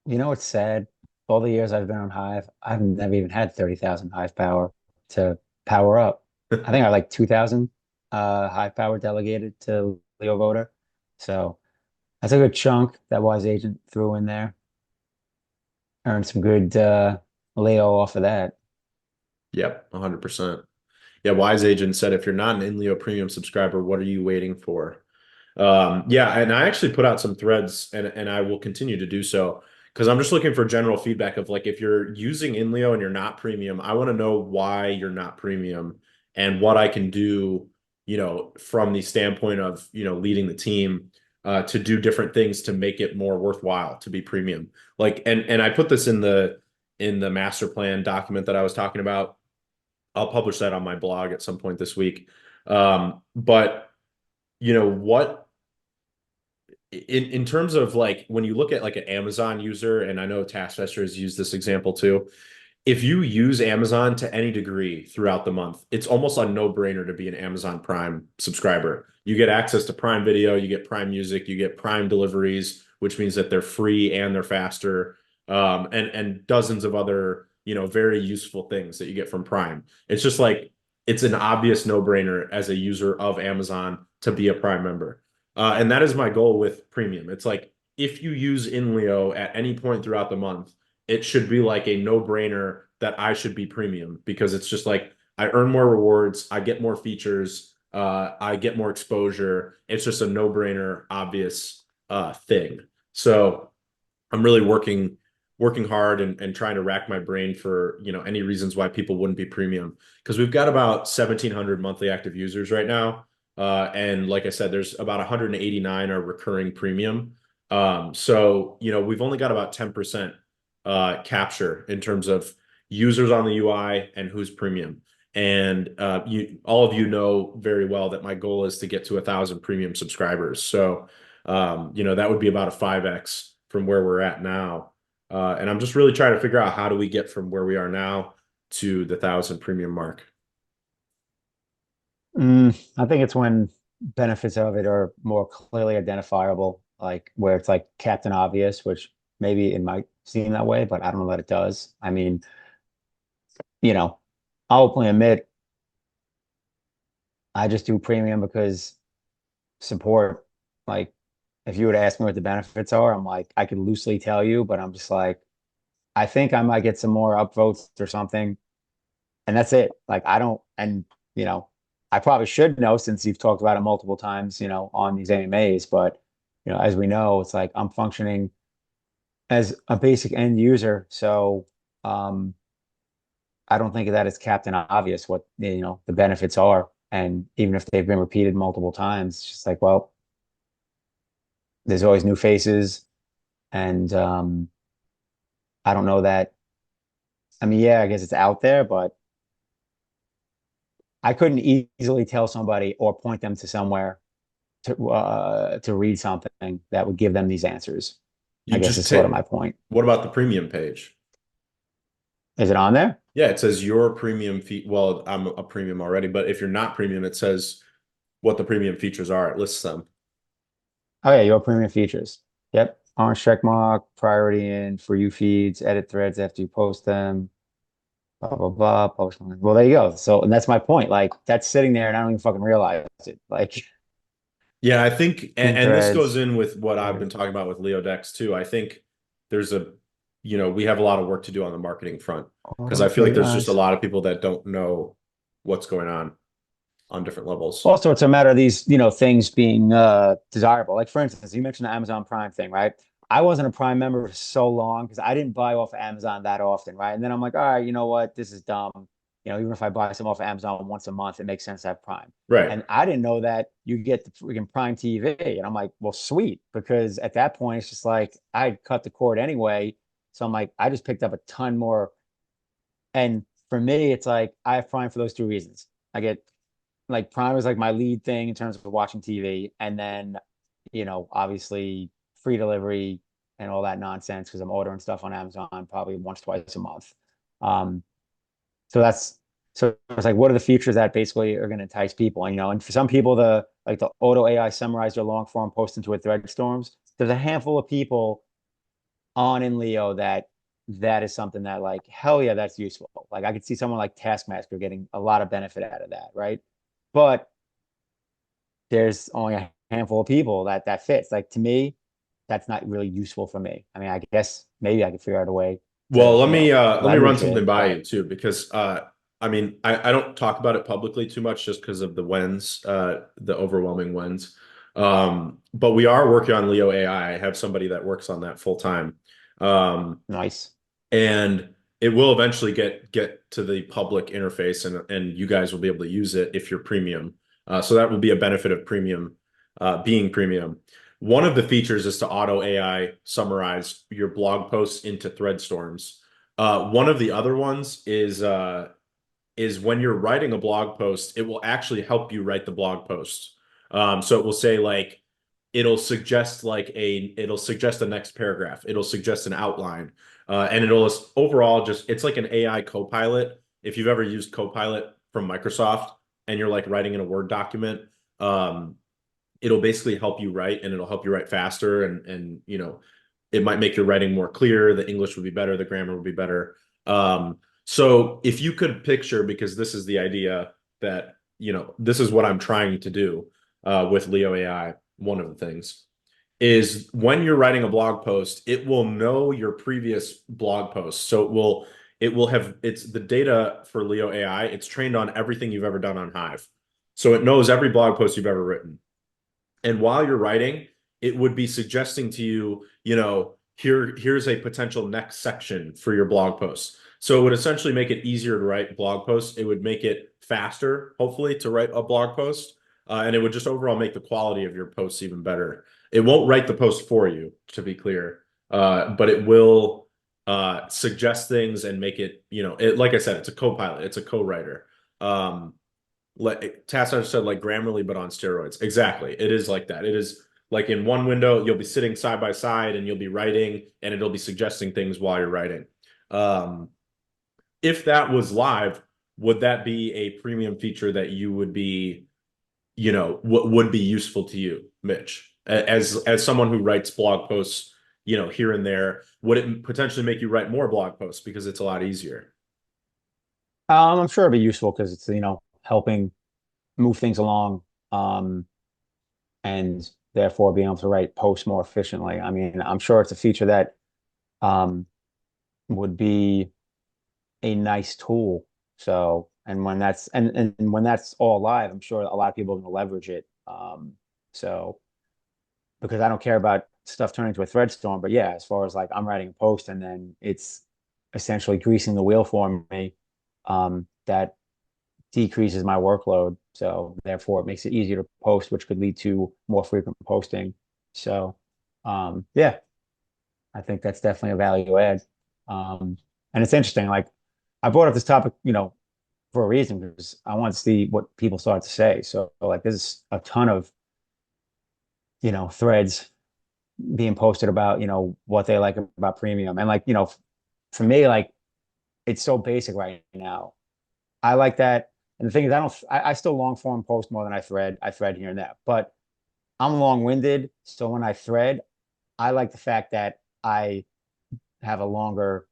it's sad. All the years I've been on Hive, I've never even had 30,000 Hive power to power up. I think I like 2,000 Hive power delegated to Leo Voter. So that's a good chunk that Wise Agent threw in there. Earned some good Leo off of that. Yep, 100%. Yeah, Wise Agent said if you're not an InLeo premium subscriber, what are you waiting for? Yeah, and I actually put out some threads and I will continue to do so because I'm just looking for general feedback of like if you're using Inleo and you're not premium, I want to know why you're not premium and what I can do, from the standpoint of, leading the team to do different things to make it more worthwhile to be premium. Like, and I put this in the master plan document that I was talking about. I'll publish that on my blog at some point this week. But you know what, in terms of like when you look at like an Amazon user, and I know Taskmaster has used this example too, if you use Amazon to any degree throughout the month, it's almost a no-brainer to be an Amazon Prime subscriber. You get access to Prime Video, you get Prime Music, you get Prime deliveries, which means that they're free and they're faster, and dozens of other, you know, very useful things that you get from Prime. It's just like it's an obvious no-brainer as a user of Amazon to be a Prime member. And that is my goal with Premium. It's like if you use Inleo at any point throughout the month, it should be like a no-brainer that I should be premium because it's just like I earn more rewards, I get more features, I get more exposure. It's just a no-brainer, obvious thing. So I'm really working hard and trying to rack my brain for, you know, any reasons why people wouldn't be premium because we've got about 1,700 monthly active users right now. And like I said, there's about 189 are recurring premium. So, you know, we've only got about 10% capture in terms of users on the UI and who's premium. And you, all of you know very well that my goal is to get to 1,000 premium subscribers. So, you know, that would be about a 5x from where we're at now. And I'm just really trying to figure out how do we get from where we are now to the 1,000 premium mark. I think it's when benefits of it are more clearly identifiable, like where it's like Captain Obvious, which maybe it might seem that way, but I don't know that it does. I mean, you know, I'll openly admit I just do premium because support. Like, if you were to ask me what the benefits are, I'm like, I could loosely tell you, but I'm just like, I think I might get some more upvotes or something, and that's it. Like, I don't, and you know, I probably should know since you've talked about it multiple times, you know, on these AMAs, but you know, as we know, it's like I'm functioning as a basic end user, so um, I don't think of that as Captain Obvious what you know the benefits are, and even if they've been repeated multiple times, it's just like, well, there's always new faces, and I don't know that. I mean, yeah, I guess it's out there, but I couldn't easily tell somebody or point them to somewhere to read something that would give them these answers. I You guess just is sort of take, my point. what about the premium page? Is it on there? Yeah, it says your premium fee. Well, I'm a premium already, but if you're not premium, it says what the premium features are. It lists them. Oh yeah, your premium features. Yep. Orange check mark, priority in for you feeds, edit threads after you post them, blah blah blah. Post them. Well, there you go. So, and that's my point. Like that's sitting there, and I don't even fucking realize it. Like Yeah, I think, team and this goes threads, in with what I've been orders. talking about with LeoDex too. I think there's a, you know, we have a lot of work to do on the marketing front because I Auto feel like there's just a AIs. lot of people that don't know what's going on different levels. Also, it's a matter of these, you know, things being desirable. Like for instance, you mentioned the Amazon Prime thing, right? I wasn't a Prime member for so long because I didn't buy off Amazon that often, right? And then I'm like, all right, you know what? This is dumb. You know, even if I buy some off Amazon once a month, it makes sense to have Prime. Right. And I didn't know that you get the freaking Prime TV. And I'm like, well, sweet, because at that point it's just like I'd cut the cord anyway. So I'm like, I just picked up a ton more. And for me, it's like I have Prime for those two reasons. I get like Prime is like my lead thing in terms of watching TV, and then you know obviously free delivery and all that nonsense because I'm ordering stuff on Amazon probably once twice a month. Um, so that's so it's like what are the features that basically are going to entice people? And you know, and for some people the like the auto AI summarize their long form post into a thread storms. There's a handful of people on in Leo that that is something that like hell yeah that's useful. Like I could see someone like Taskmaster getting a lot of benefit out of that, right? But there's only a handful of people that that fits. Like to me, that's not really useful for me. I mean, I guess maybe I could figure out a way Well, to, you know, let me run leverage something it, by but you too, because I mean I don't talk about it publicly too much just because of the wins, the overwhelming wins. But we are working on Leo AI. I have somebody that works on that full time. Um, nice. and it will eventually get to the public interface and you guys will be able to use it if you're premium. So that will be a benefit of premium, being premium. One of the features is to auto AI summarize your blog posts into thread storms. One of the other ones is when you're writing a blog post, it will actually help you write the blog post. So it will say like it'll suggest the next paragraph. It'll suggest an outline. And it'll overall just it's like an AI copilot. If you've ever used Copilot from Microsoft and you're like writing in a Word document, um, it'll basically help you write and it'll help you write faster and it might make your writing more clear, the English would be better, the grammar would be better. So if you could picture, because this is the idea that this is what I'm trying to do with Leo AI, one of the things is when you're writing a blog post, it will know your previous blog posts. So it will have it's the data for Leo AI, it's trained on everything you've ever done on Hive. So it knows every blog post you've ever written. And while you're writing, it would be suggesting to you, here's a potential next section for your blog post. So it would essentially make it easier to write blog posts. It would make it faster, hopefully, to write a blog post. And it would just overall make the quality of your posts even better. It won't write the post for you, to be clear, but it will suggest things and make it, like I said, it's a co-pilot, it's a co-writer. Like Tassar said, like Grammarly, but on steroids. Exactly. It is like that. It is like in one window, you'll be sitting side by side and you'll be writing and it'll be suggesting things while you're writing. Um, if that was live, would that be a premium feature that you would be, what would be useful to you, Mitch, as someone who writes blog posts, here and there? Would it potentially make you write more blog posts because it's a lot easier? I'm sure it'd be useful because it's, helping move things along, um, and therefore being able to write posts more efficiently. I mean, I'm sure it's a feature that um, would be a nice tool. So, and when that's all live, I'm sure a lot of people are going to leverage it. So because I don't care about stuff turning to a thread storm, but yeah, as far as like I'm writing a post and then it's essentially greasing the wheel for me, that decreases my workload. So therefore, it makes it easier to post, which could lead to more frequent posting. So, yeah, I think that's definitely a value add. And it's interesting. Like I brought up this topic, for a reason because I want to see what people start to say. So, like, there's a ton of threads being posted about what they like about premium, and like for me, like it's so basic right now. I like that. And the thing is, I still long form post more than I thread. I thread here and there, but I'm long winded. So when I thread, I like the fact that I have a longer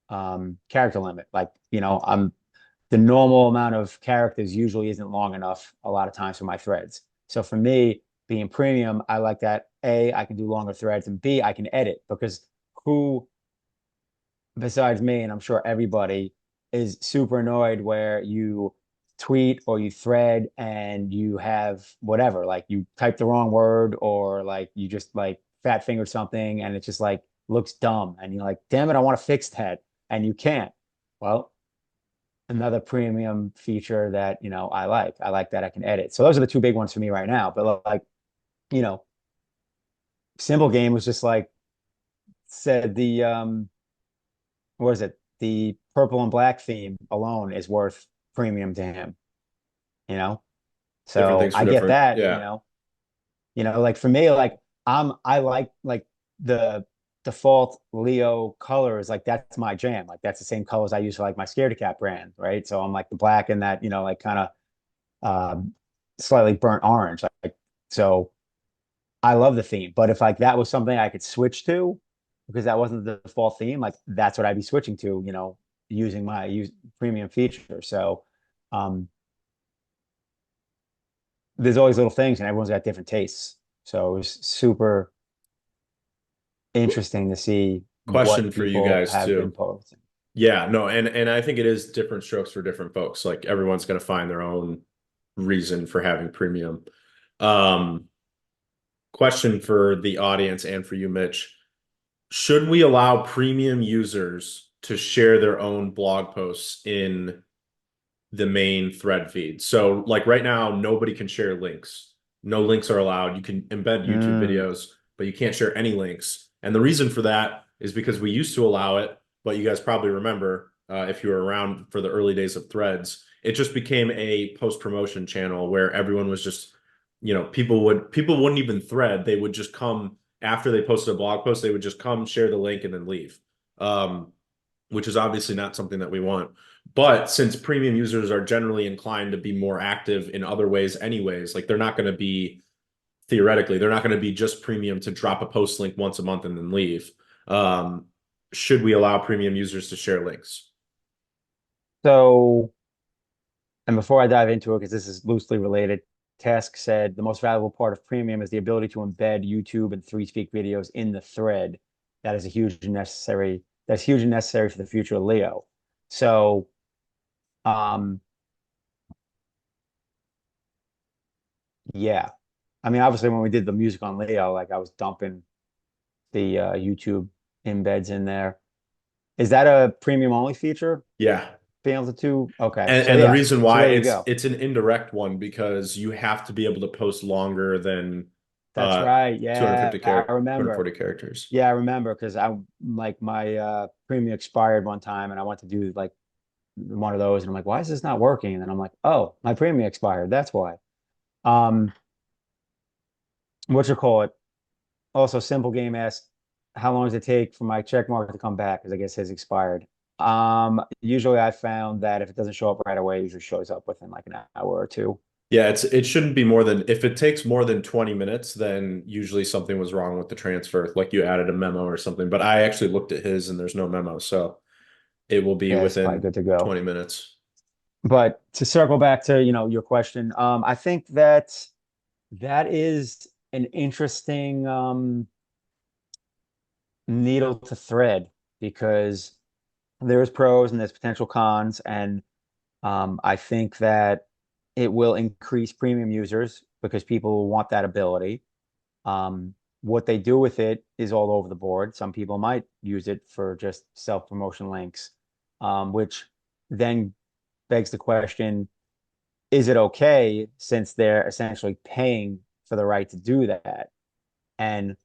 character limit. Like, the normal amount of characters usually isn't long enough a lot of times for my threads. So for me, being premium, I like that A, I can do longer threads, and B, I can edit because who besides me, and I'm sure everybody is super annoyed where you tweet or you thread and you have whatever, like you type the wrong word or like you just like fat fingered something and it just like looks dumb and you're like, damn it, I want to fix that. And you can't. Well, another premium feature that, I like. I like that I can edit. So those are the two big ones for me right now. But like, you know, Simple Game was just like said the what is it? The purple and black theme alone is worth premium to him, you know? Different So things for I get different. that, Yeah. like for me, like I like the default Leo colors, like that's my jam. Like that's the same colors I use for like my Scaredy Cat brand, right? So I'm like the black and that, like kind of slightly burnt orange. Like so I love the theme. But if like that was something I could switch to, because that wasn't the default theme, like that's what I'd be switching to, using my premium feature. So um there's always little things and everyone's got different tastes. So it was super interesting to see Question what for you people guys have been too. posting. Yeah, no, and I think it is different strokes for different folks. Like everyone's going to find their own reason for having premium. Um, Question for the audience and for you, Mitch. Should we allow premium users to share their own blog posts in the main thread feed? So like right now, nobody can share links. No links are allowed. You can embed YouTube Mm, videos, but you can't share any links. And the reason for that is because we used to allow it, but you guys probably remember if you were around for the early days of Threads, it just became a post promotion channel where everyone was just, people wouldn't even thread. They would just come after they posted a blog post. They would just come share the link and then leave. Um, which is obviously not something that we want. But since premium users are generally inclined to be more active in other ways, anyways, like they're not going to be theoretically, they're not going to be just premium to drop a post link once a month and then leave. Um, should we allow premium users to share links? so, and before I dive into it, because this is loosely related, Task said the most valuable part of premium is the ability to embed YouTube and three-speak videos in the thread. That is a huge and necessary. That's huge and necessary for the future of Leo. So, um, yeah. I mean, obviously, when we did the music on Leo, like I was dumping the YouTube embeds in there. Is that a premium only feature? Yeah. Being able to? Okay. And, So and the yeah. reason So why there you go. it's an indirect one because you have to be able to post longer than That's right. Yeah, 250 I character remember. 240 characters. Yeah, I remember because I like my premium expired one time and I went to do like one of those and I'm like, why is this not working? And then I'm like, oh, my premium expired. That's why. Um, what you call it? Also, Simple Game asked, how long does it take for my check mark to come back? Because I guess his expired. Usually I found that if it doesn't show up right away, it usually shows up within like an hour or two. Yeah, it shouldn't be more than if it takes more than 20 minutes, then usually something was wrong with the transfer, like you added a memo or something. But I actually looked at his and there's no memo, so it will be Yeah, it's probably within good to go. 20 minutes. But to circle back to, your question, I think that that is an interesting needle to thread because there's pros and there's potential cons, and I think that it will increase premium users because people will want that ability. What they do with it is all over the board. Some people might use it for just self-promotion links, which then begs the question, is it okay since they're essentially paying for the right to do that? And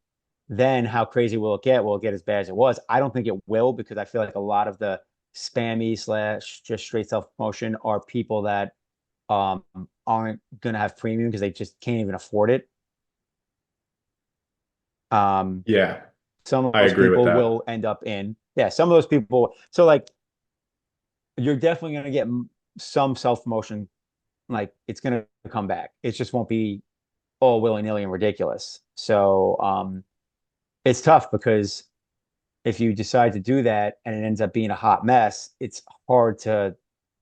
then how crazy will it get? Will it get as bad as it was? I don't think it will because I feel like a lot of the spammy slash just straight self promotion are people that um aren't gonna have premium because they just can't even afford it. Um, Yeah, some of I those agree with people that. will end up in, yeah, some of those people. So like you're definitely gonna get some self promotion, like it's gonna come back. It just won't be all willy-nilly and ridiculous. So it's tough because if you decide to do that and it ends up being a hot mess, it's hard to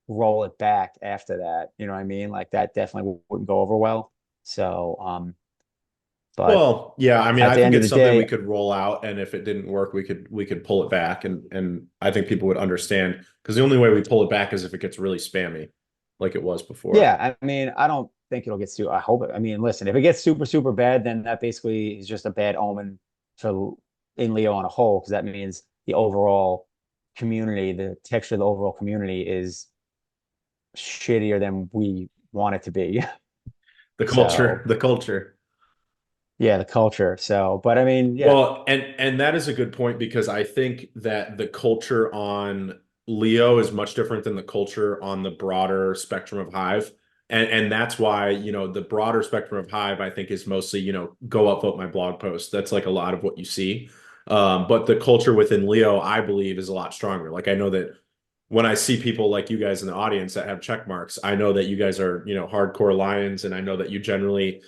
roll it back after that. You know what I mean? Like that definitely wouldn't go over well. So, but Well, yeah, I mean, at I the think end of it's the something we day, could roll out, and if it didn't work, we could pull it back, and I think people would understand because the only way we pull it back is if it gets really spammy, like it was before. yeah, I mean, I don't think it'll get I hope it. I mean, listen, if it gets super, super bad, then that basically is just a bad omen for Inleo on a whole, because that means the overall community, the texture of the overall community is shittier than we want it to be. The culture, So the culture. yeah, the culture. So, but I mean, yeah, Well, and that is a good point because I think that the culture on Leo is much different than the culture on the broader spectrum of Hive. And that's why, the broader spectrum of Hive, I think, is mostly, go upvote my blog post. That's like a lot of what you see. But the culture within Leo, I believe, is a lot stronger. Like I know that when I see people like you guys in the audience that have check marks, I know that you guys are, hardcore Lions, and I know that you generally,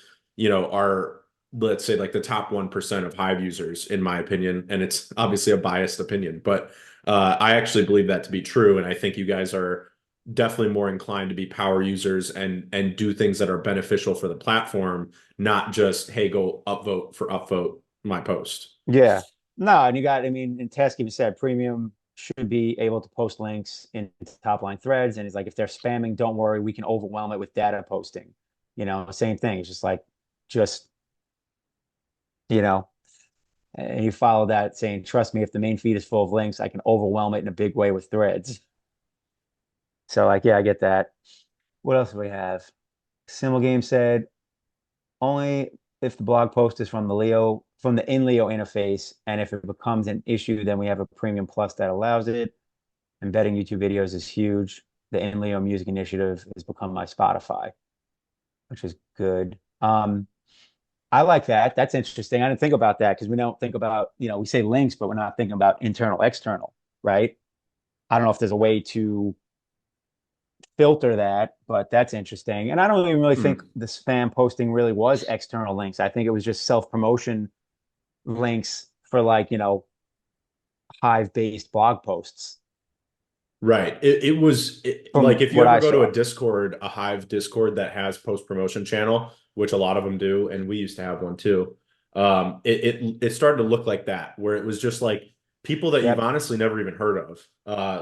are, let's say, like the top 1% of Hive users, in my opinion. And it's obviously a biased opinion, but I actually believe that to be true. And I think you guys are definitely more inclined to be power users and do things that are beneficial for the platform, not just, hey, go upvote for upvote my post. yeah. No, and you got, I mean, and Task even said premium should be able to post links in top line threads. And it's like, if they're spamming, don't worry, we can overwhelm it with data posting. Same thing. It's just like, just, you know, and you follow that saying, trust me, if the main feed is full of links, I can overwhelm it in a big way with threads. So, like, yeah, I get that. What else do we have? Simul Game said, only if the blog post is from the Inleo interface, and if it becomes an issue, then we have a Premium Plus that allows it. Embedding YouTube videos is huge. The Inleo Music Initiative has become my Spotify, which is good. I like that. That's interesting. I didn't think about that because we don't think about, we say links, but we're not thinking about internal, external, right? I don't know if there's a way to filter that, but that's interesting. And I don't even really think Hmm. the spam posting really was external links. I think it was just self-promotion links for like, Hive-based blog posts Right. It was like from if you what ever I go to saw. a Discord, a Hive Discord that has post promotion channel, which a lot of them do, and we used to have one too. It started to look like that, where it was just like people that you've Yep. honestly never even heard of,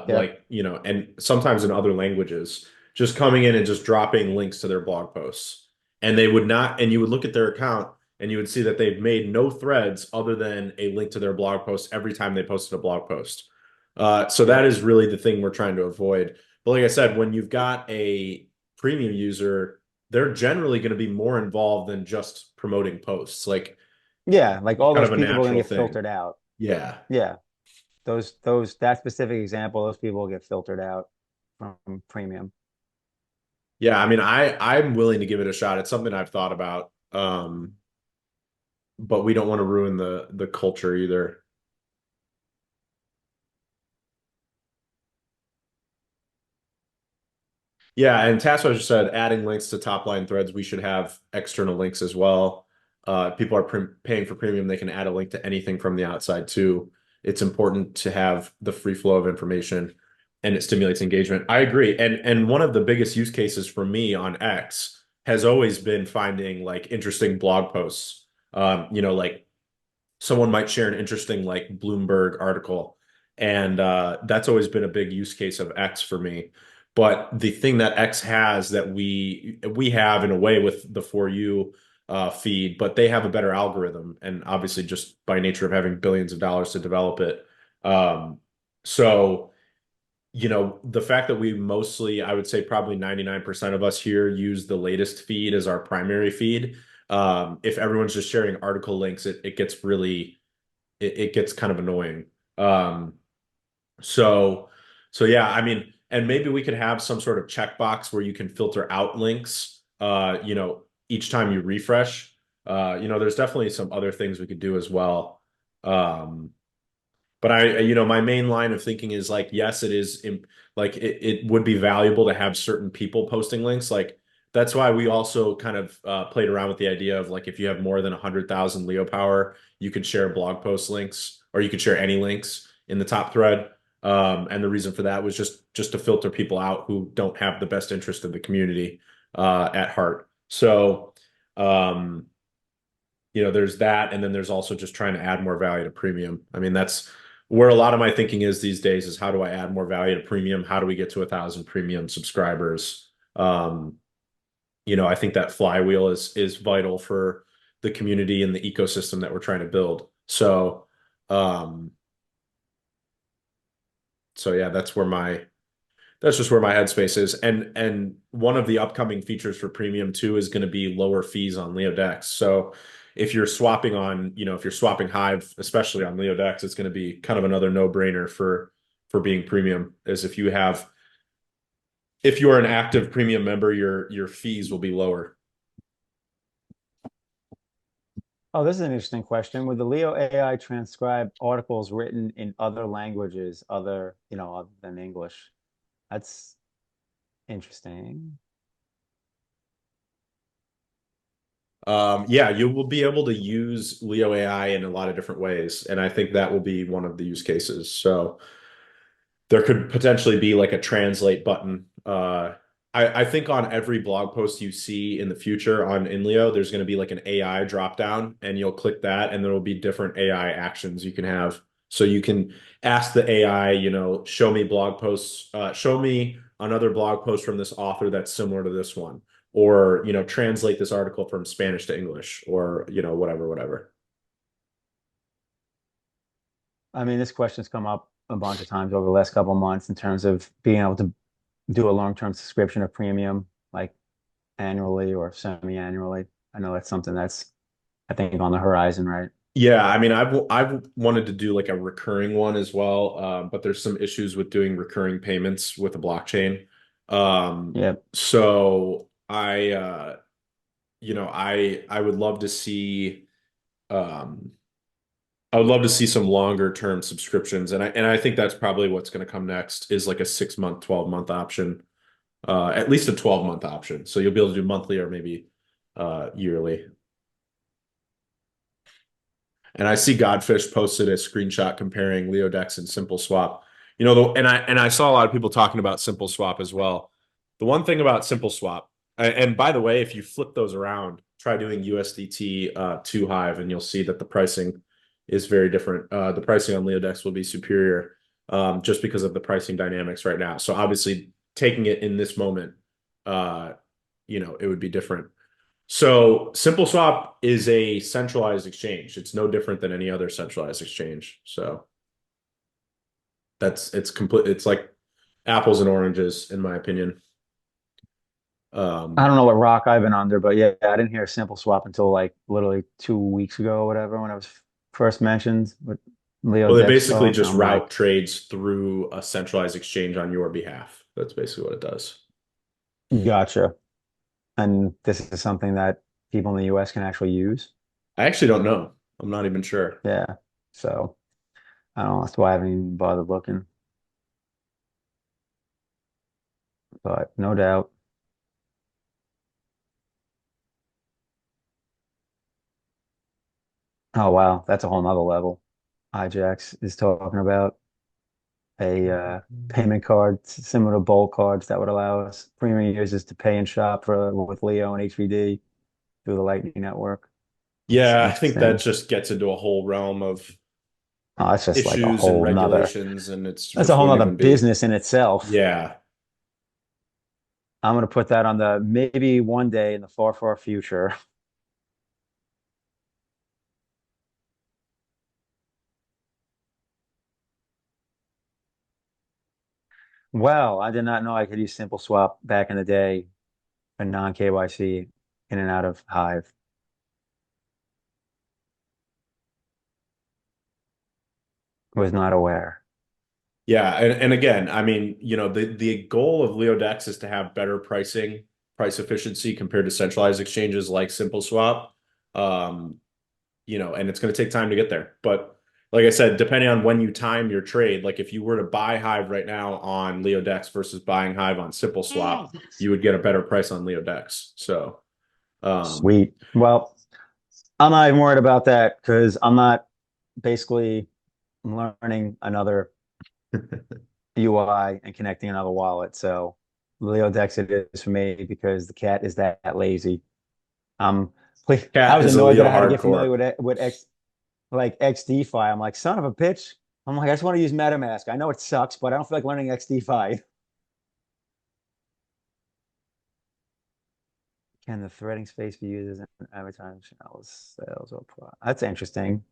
Yep. and sometimes in other languages, just coming in and just dropping links to their blog posts, and they would not, and you would look at their account and you would see that they've made no threads other than a link to their blog post every time they posted a blog post. So that Yep. is really the thing we're trying to avoid. But like I said, when you've got a premium user, they're generally going to be more involved than just promoting posts. Like Yeah. Like it's all kind those of a people are going to natural get thing. filtered out. Yeah. Yeah. That specific example, those people get filtered out from premium. Yeah. I mean, I'm willing to give it a shot. It's something I've thought about. But we don't want to ruin the culture either. Yeah, and Tasso just said adding links to top line threads, we should have external links as well. People are paying for premium, they can add a link to anything from the outside too. It's important to have the free flow of information and it stimulates engagement. I agree. And one of the biggest use cases for me on X has always been finding like interesting blog posts. Like someone might share an interesting like Bloomberg article, and that's always been a big use case of X for me. But the thing that X has that we have in a way with the For You feed, but they have a better algorithm, and obviously just by nature of having billions of dollars to develop it. So the fact that we mostly, I would say probably 99% of us here use the latest feed as our primary feed. If everyone's just sharing article links, it gets really it gets kind of annoying. Um, so so yeah, I mean, and maybe we could have some sort of checkbox where you can filter out links, each time you refresh. There's definitely some other things we could do as well. Um, but my main line of thinking is like, yes, it is like it would be valuable to have certain people posting links. Like that's why we also kind of played around with the idea of like if you have more than 100,000 Leo power, you could share blog post links or you could share any links in the top thread. And the reason for that was just to filter people out who don't have the best interest of the community at heart. So um, there's that, and then there's also just trying to add more value to premium. I mean, that's where a lot of my thinking is these days is how do I add more value to premium? How do we get to 1,000 premium subscribers? I think that flywheel is vital for the community and the ecosystem that we're trying to build. Um, so yeah, that's just where my headspace is. And one of the upcoming features for premium too is going to be lower fees on LeoDex. So if you're swapping Hive, especially on LeoDex, it's going to be kind of another no-brainer for being premium. As if you are an active premium member, your fees will be lower. Oh, this is an interesting question. Would the Leo AI transcribe articles written in other languages, other than English? That's interesting. Yeah, you will be able to use Leo AI in a lot of different ways, and I think that will be one of the use cases. So there could potentially be like a translate button. I think on every blog post you see in the future on Inleo, there's going to be like an AI drop down, and you'll click that, and there will be different AI actions you can have. So you can ask the AI, show me blog posts, show me another blog post from this author that's similar to this one, or translate this article from Spanish to English, or whatever. I mean, this question's come up a bunch of times over the last couple of months in terms of being able to do a long-term subscription of premium, like annually or semi-annually. I know that's something that's, I think, on the horizon, right? Yeah, I mean, I've wanted to do like a recurring one as well, but there's some issues with doing recurring payments with a blockchain. Yep. So I would love to see, um, I would love to see some longer term subscriptions, and I think that's probably what's going to come next is like a 6 month, 12 month option, at least a 12 month option. So you'll be able to do monthly or maybe yearly. And I see Godfish posted a screenshot comparing LeoDex and Simple Swap. And I saw a lot of people talking about Simple Swap as well. The one thing about Simple Swap, and by the way, if you flip those around, try doing USDT to Hive, and you'll see that the pricing is very different. The pricing on LeoDex will be superior, just because of the pricing dynamics right now. So obviously, taking it in this moment, uh, it would be different. So SimpleSwap is a centralized exchange. It's no different than any other centralized exchange. So it's complete. It's like apples and oranges, in my opinion. I Um, don't know what rock I've been under, but yeah, I didn't hear Simple Swap until like literally 2 weeks ago or whatever when it was first mentioned with Leo well, they Dex basically talk. And just I'm like, route trades through a centralized exchange on your behalf. That's basically what it does. gotcha. And this is something that people in the US can actually use. I actually don't know. I'm not even sure. Yeah. So I don't know. That's why I haven't even bothered looking, but no doubt. Oh, wow. That's a whole nother level. Ijax is talking about a payment card similar to Bolt cards that would allow us premium users to pay and shop for with Leo and HVD through the Lightning Network. It's Yeah, I think that interesting. just gets into a whole realm of Oh, that's just like a issues and whole nother, regulations, and it's that's a just whole wouldn't nother even be. business in itself. Yeah. I'm gonna put that on the maybe one day in the far, far future. Well, I did not know I could use Simple Swap back in the day for non-KYC in and out of Hive. Was not aware. Yeah, and again, I mean, the goal of LeoDex is to have better pricing, price efficiency compared to centralized exchanges like SimpleSwap. Um, and it's going to take time to get there. But like I said, depending on when you time your trade, like if you were to buy Hive right now on LeoDex versus buying Hive on SimpleSwap, you would get a better price on LeoDex. So, um, Sweet. Well, I'm not even worried about that because I'm not basically learning another UI and connecting another wallet. So LeoDex it is for me because the cat is that lazy. Um, I Cat was is a annoyed that Leo I had to get familiar hardcore. with XDeFi. I'm like, son of a bitch. I'm like, I just want to use MetaMask. I know it sucks, but I don't feel like learning XDeFi. Can the threading space be used as an advertising channel, sales, or product? That's interesting.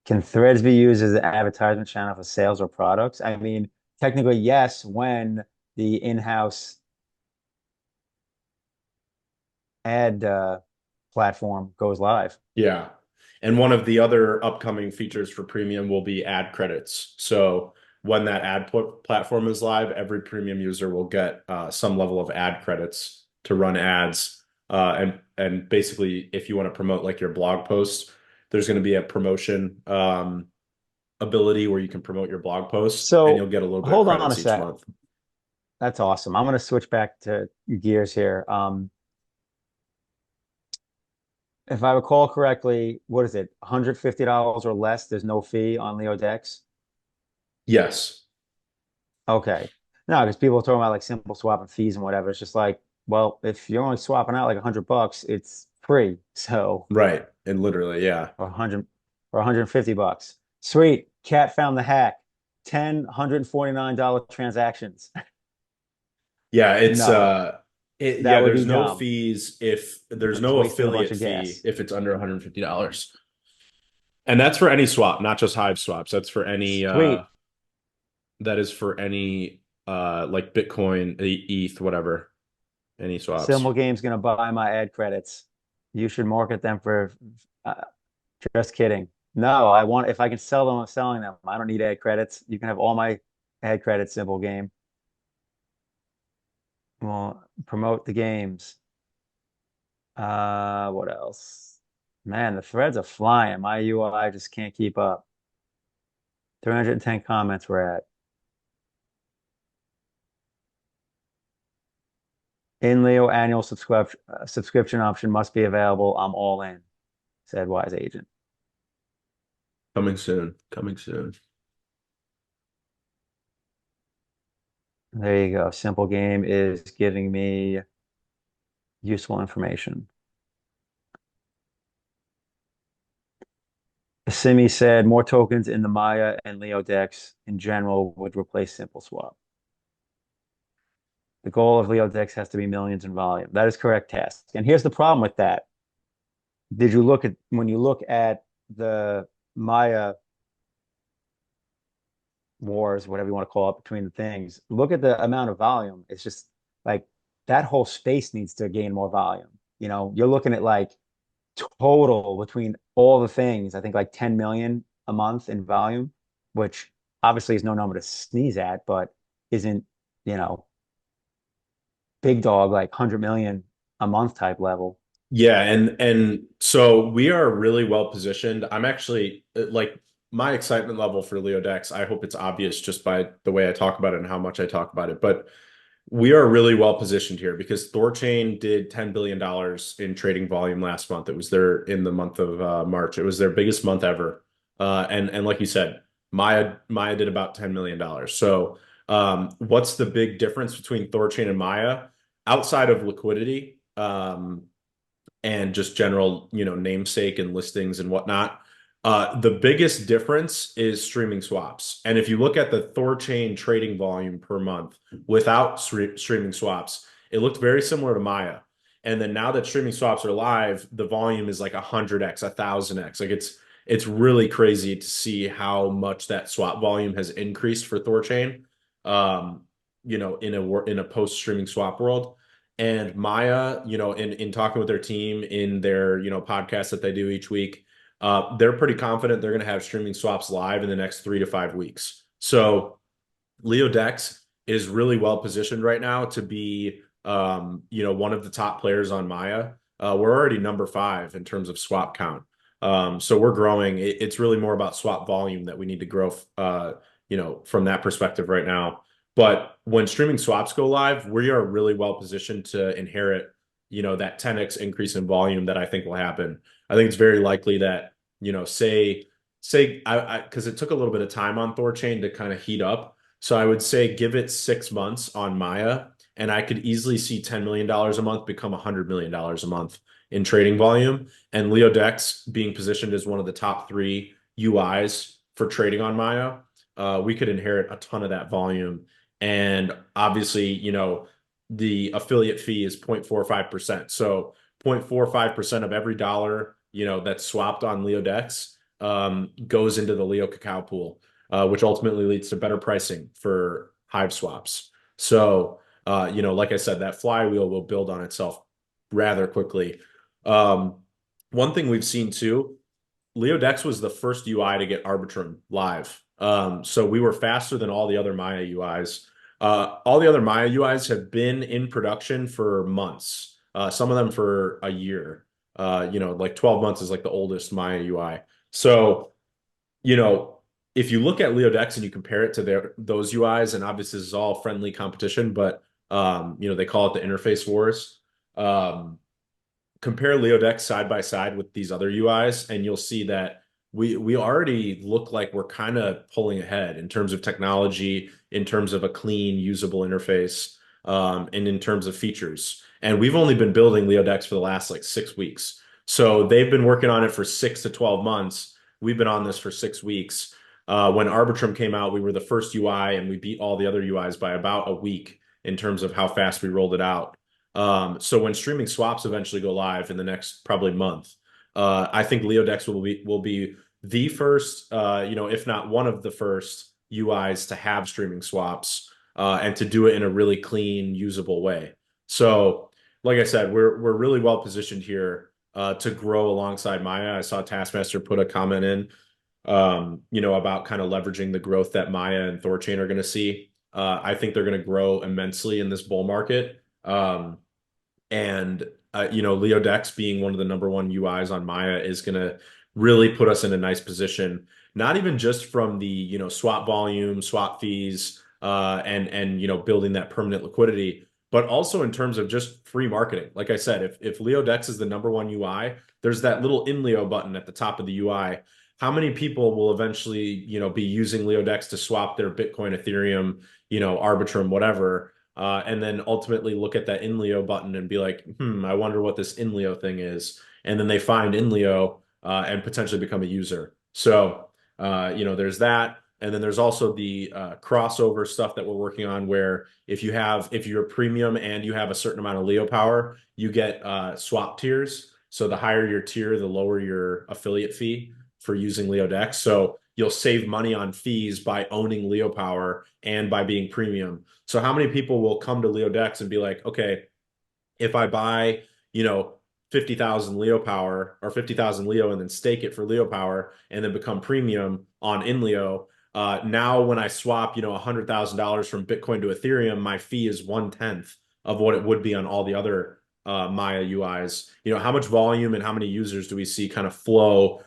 Can threads be used as an advertisement channel for sales or products? I mean, technically, yes, when the in-house ad platform goes live. Yeah. And one of the other upcoming features for premium will be ad credits. So when that platform is live, every premium user will get some level of ad credits to run ads. And basically, if you want to promote like your blog posts, there's going to be a promotion ability where you can promote your blog post and you'll So get a little bit of hold on a credits each sec. month. That's awesome. I'm going to switch back to gears here. If I recall correctly, what is it? $150 or less, there's no fee on LeoDex. Yes. Okay. No, because people are talking about like simple swapping fees and whatever. It's just like, well, if you're only swapping out like $100, it's free. So Right. And literally, yeah. or 100 or $150. Sweet. Cat found the hack. 10 $149 transactions. Yeah, No, that yeah, would there's be no dumb. fees if there's That's no wasting a bunch affiliate of fee gas. if it's under $150. And that's for any swap, not just Hive swaps. That's for any Sweet. that is for any like Bitcoin, ETH, whatever. Any swaps. Symbol Game's gonna buy my ad credits. You should market them for. Uh, just kidding. No, I want if I can sell them, I'm selling them. I don't need ad credits. You can have all my ad credits, Symbol Game. Well, promote the games. What else? Man, the threads are flying. My UI just can't keep up. 310 comments we're at. Inleo annual subscription option must be available. I'm all in, said wise agent. Coming soon. Coming soon. There you go. Simple Game is giving me useful information. Simi said more tokens in the Maya and LeoDex in general would replace Simple Swap. The goal of LeoDex has to be millions in volume. That is correct, Task. And here's the problem with that. Did you look at when you look at the Maya wars, whatever you want to call it, between the things, look at the amount of volume. It's just like that whole space needs to gain more volume. You're looking at like total between all the things, I think like 10 million a month in volume, which obviously is no number to sneeze at, but isn't, you know, big dog like 100 million a month type level. Yeah, and so we are really well positioned. I'm actually like my excitement level for LeoDex, I hope it's obvious just by the way I talk about it and how much I talk about it. But we are really well positioned here because Thorchain did $10 billion in trading volume last month. It was there in the month of March. It was their biggest month ever. And like you said, Maya did about $10 million. So what's the big difference between Thorchain and Maya outside of liquidity? And just general, namesake and listings and whatnot. The biggest difference is streaming swaps. And if you look at the Thorchain trading volume per month without streaming swaps, it looked very similar to Maya. And then now that streaming swaps are live, the volume is like 100x, 1000x. Like it's really crazy to see how much that swap volume has increased for Thorchain. In a post streaming swap world. And Maya, in talking with their team in their, podcast that they do each week, they're pretty confident they're going to have streaming swaps live in the next 3 to 5 weeks. So LeoDex is really well positioned right now to be, one of the top players on Maya. We're already number 5 in terms of swap count. So we're growing. It's really more about swap volume that we need to grow, from that perspective right now. But when streaming swaps go live, we are really well positioned to inherit, that 10x increase in volume that I think will happen. I think it's very likely that, say, because it took a little bit of time on Thorchain to kind of heat up. So I would say give it 6 months on Maya, and I could easily see $10 million a month become $100 million a month in trading volume. And LeoDex being positioned as one of the top 3 UIs for trading on Maya, we could inherit a ton of that volume. And obviously, the affiliate fee is 0.45%. So 0.45% of every dollar, that's swapped on LeoDex goes into the Leo Cacao pool, which ultimately leads to better pricing for Hive swaps. So, like I said, that flywheel will build on itself rather quickly. One thing we've seen too, LeoDex was the first UI to get Arbitrum live. So we were faster than all the other Maya UIs. All the other Maya UIs have been in production for months, some of them for a year. Like 12 months is like the oldest Maya UI. So, you know, if you look at LeoDex and you compare it to those UIs, and obviously this is all friendly competition, but they call it the interface wars. Compare LeoDex side by side with these other UIs, and you'll see that we already look like we're kind of pulling ahead in terms of technology, in terms of a clean, usable interface, and in terms of features. And we've only been building LeoDex for the last like 6 weeks. So they've been working on it for 6 to 12 months. We've been on this for 6 weeks. When Arbitrum came out, we were the first UI, and we beat all the other UIs by about a week in terms of how fast we rolled it out. So when streaming swaps eventually go live in the next probably month, I think LeoDex will be the first, if not one of the first UIs to have streaming swaps, and to do it in a really clean, usable way. So, like I said, we're really well positioned here to grow alongside Maya. I saw Taskmaster put a comment in, about kind of leveraging the growth that Maya and Thorchain are going to see. I think they're going to grow immensely in this bull market. And LeoDex being one of the number one UIs on Maya is going to really put us in a nice position, not even just from the, swap volume, swap fees, and building that permanent liquidity, but also in terms of just free marketing. Like I said, if LeoDex is the number one UI, there's that little Inleo button at the top of the UI. How many people will eventually, be using LeoDex to swap their Bitcoin, Ethereum, Arbitrum, whatever, and then ultimately look at that Inleo button and be like, I wonder what this Inleo thing is. And then they find Inleo and potentially become a user. So, there's that. And then there's also the crossover stuff that we're working on where if you're a premium and you have a certain amount of Leo power, you get swap tiers. So the higher your tier, the lower your affiliate fee for using LeoDex. So you'll save money on fees by owning Leo power and by being premium. So how many people will come to LeoDex and be like, okay, if I buy, 50,000 Leo power or 50,000 Leo and then stake it for Leo power and then become premium on Inleo. Now when I swap, $100,000 from Bitcoin to Ethereum, my fee is 1/10 of what it would be on all the other Maya UIs. How much volume and how many users do we see kind of flow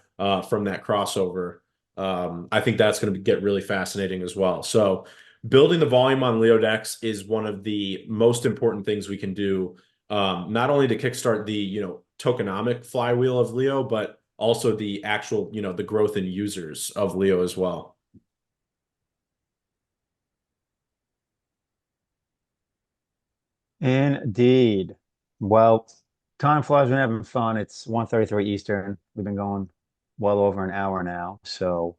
from that crossover? I think that's going to get really fascinating as well. So building the volume on LeoDex is one of the most important things we can do, not only to kickstart the tokenomic flywheel of Leo, but also the actual the growth in users of Leo as well. Indeed. Well, time flies when having fun. It's 1:33 Eastern. We've been going well over an hour now, so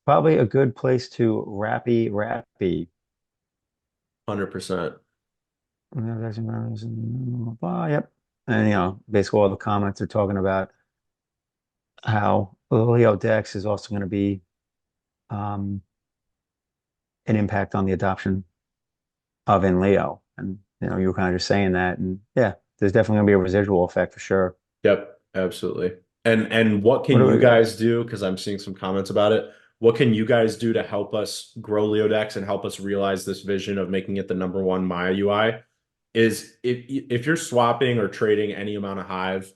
probably a good place to wrappy. 100%. Yep. And basically all the comments are talking about how Leo Dex is also going to be um, an impact on the adoption of in Leo. And you were kind of just saying that. And yeah, there's definitely going to be a residual effect for sure. Yep, absolutely. And what What can do you we got? guys do? Because I'm seeing some comments about it. What can you guys do to help us grow LeoDex and help us realize this vision of making it the number one Maya UI? Is if you're swapping or trading any amount of Hive,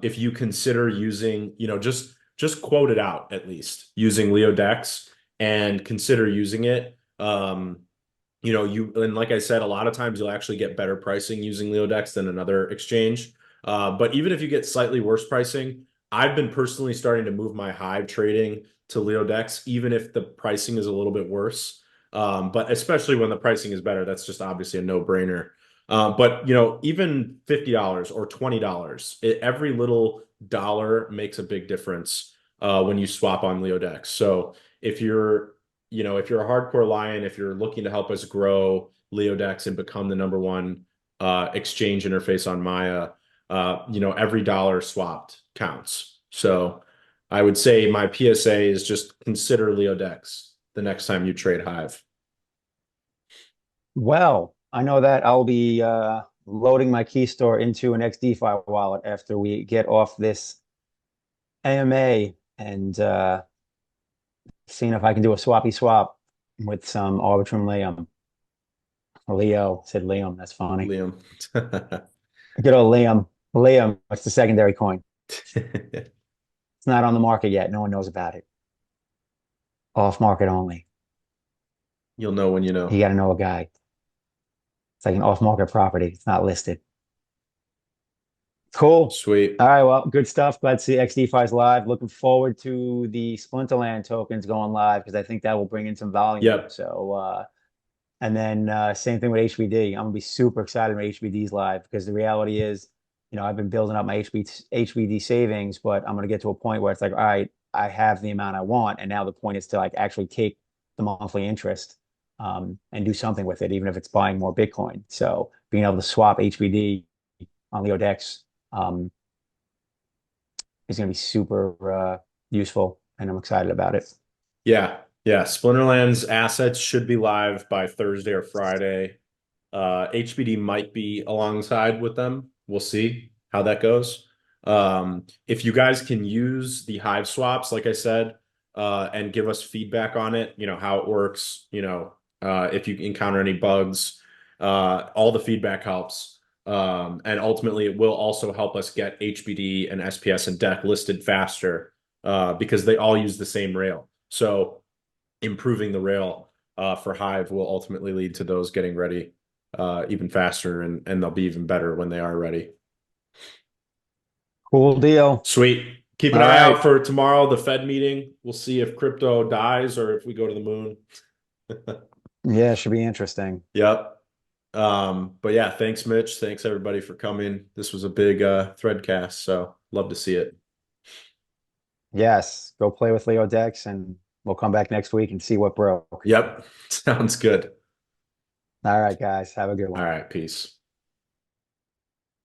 if you consider using, just quote it out at least using LeoDex and consider using it. And like I said, a lot of times you'll actually get better pricing using LeoDex than another exchange. But even if you get slightly worse pricing, I've been personally starting to move my Hive trading to LeoDex, even if the pricing is a little bit worse. But especially when the pricing is better, that's just obviously a no-brainer. But even $50 or $20, every little dollar makes a big difference when you swap on LeoDex. So if you're a hardcore lion, if you're looking to help us grow LeoDex and become the number one exchange interface on Maya, every dollar swapped counts. So I would say my PSA is just consider LeoDex the next time you trade Hive. Well, I know that I'll be loading my key store into an XDeFi wallet after we get off this AMA and seeing if I can do a swappy swap with some Arbitrum Liam. Leo said Liam. That's funny. Liam. Good old Liam. Liam, what's the secondary coin? It's not on the market yet. No one knows about it. Off market only. You'll know when you You know. got to know a guy. It's like an off market property. It's not listed. Cool. Sweet. All right. Well, good stuff. Glad to see XDeFi's live. Looking forward to the Splinterland tokens going live because I think that will bring in some volume. Yep. So, and then same thing with HBD. I'm gonna be super excited when HBD's live because the reality is, I've been building up my HBD savings, but I'm gonna get to a point where it's like, all right, I have the amount I want, and now the point is to like actually take the monthly interest and do something with it, even if it's buying more Bitcoin. So being able to swap HBD on LeoDex um, is gonna be super useful, and I'm excited about it. Yeah. Yeah. Splinterland's assets should be live by Thursday or Friday. HBD might be alongside with them. We'll see how that goes. If you guys can use the Hive swaps, like I said, and give us feedback on it, how it works, if you encounter any bugs, all the feedback helps. And ultimately, it will also help us get HBD and SPS and DEC listed faster because they all use the same rail. So improving the rail for Hive will ultimately lead to those getting ready even faster, and they'll be even better when they are ready. Cool deal. Sweet. Keep All an eye out right. for tomorrow, the Fed meeting. We'll see if crypto dies or if we go to the moon. Yeah, should be interesting. Yep. But yeah, thanks, Mitch. Thanks everybody for coming. This was a big threadcast, so love to see it. Yes, go play with LeoDex and we'll come back next week and see what broke. Yep. Sounds good. All right, guys, have a good All one. right, peace.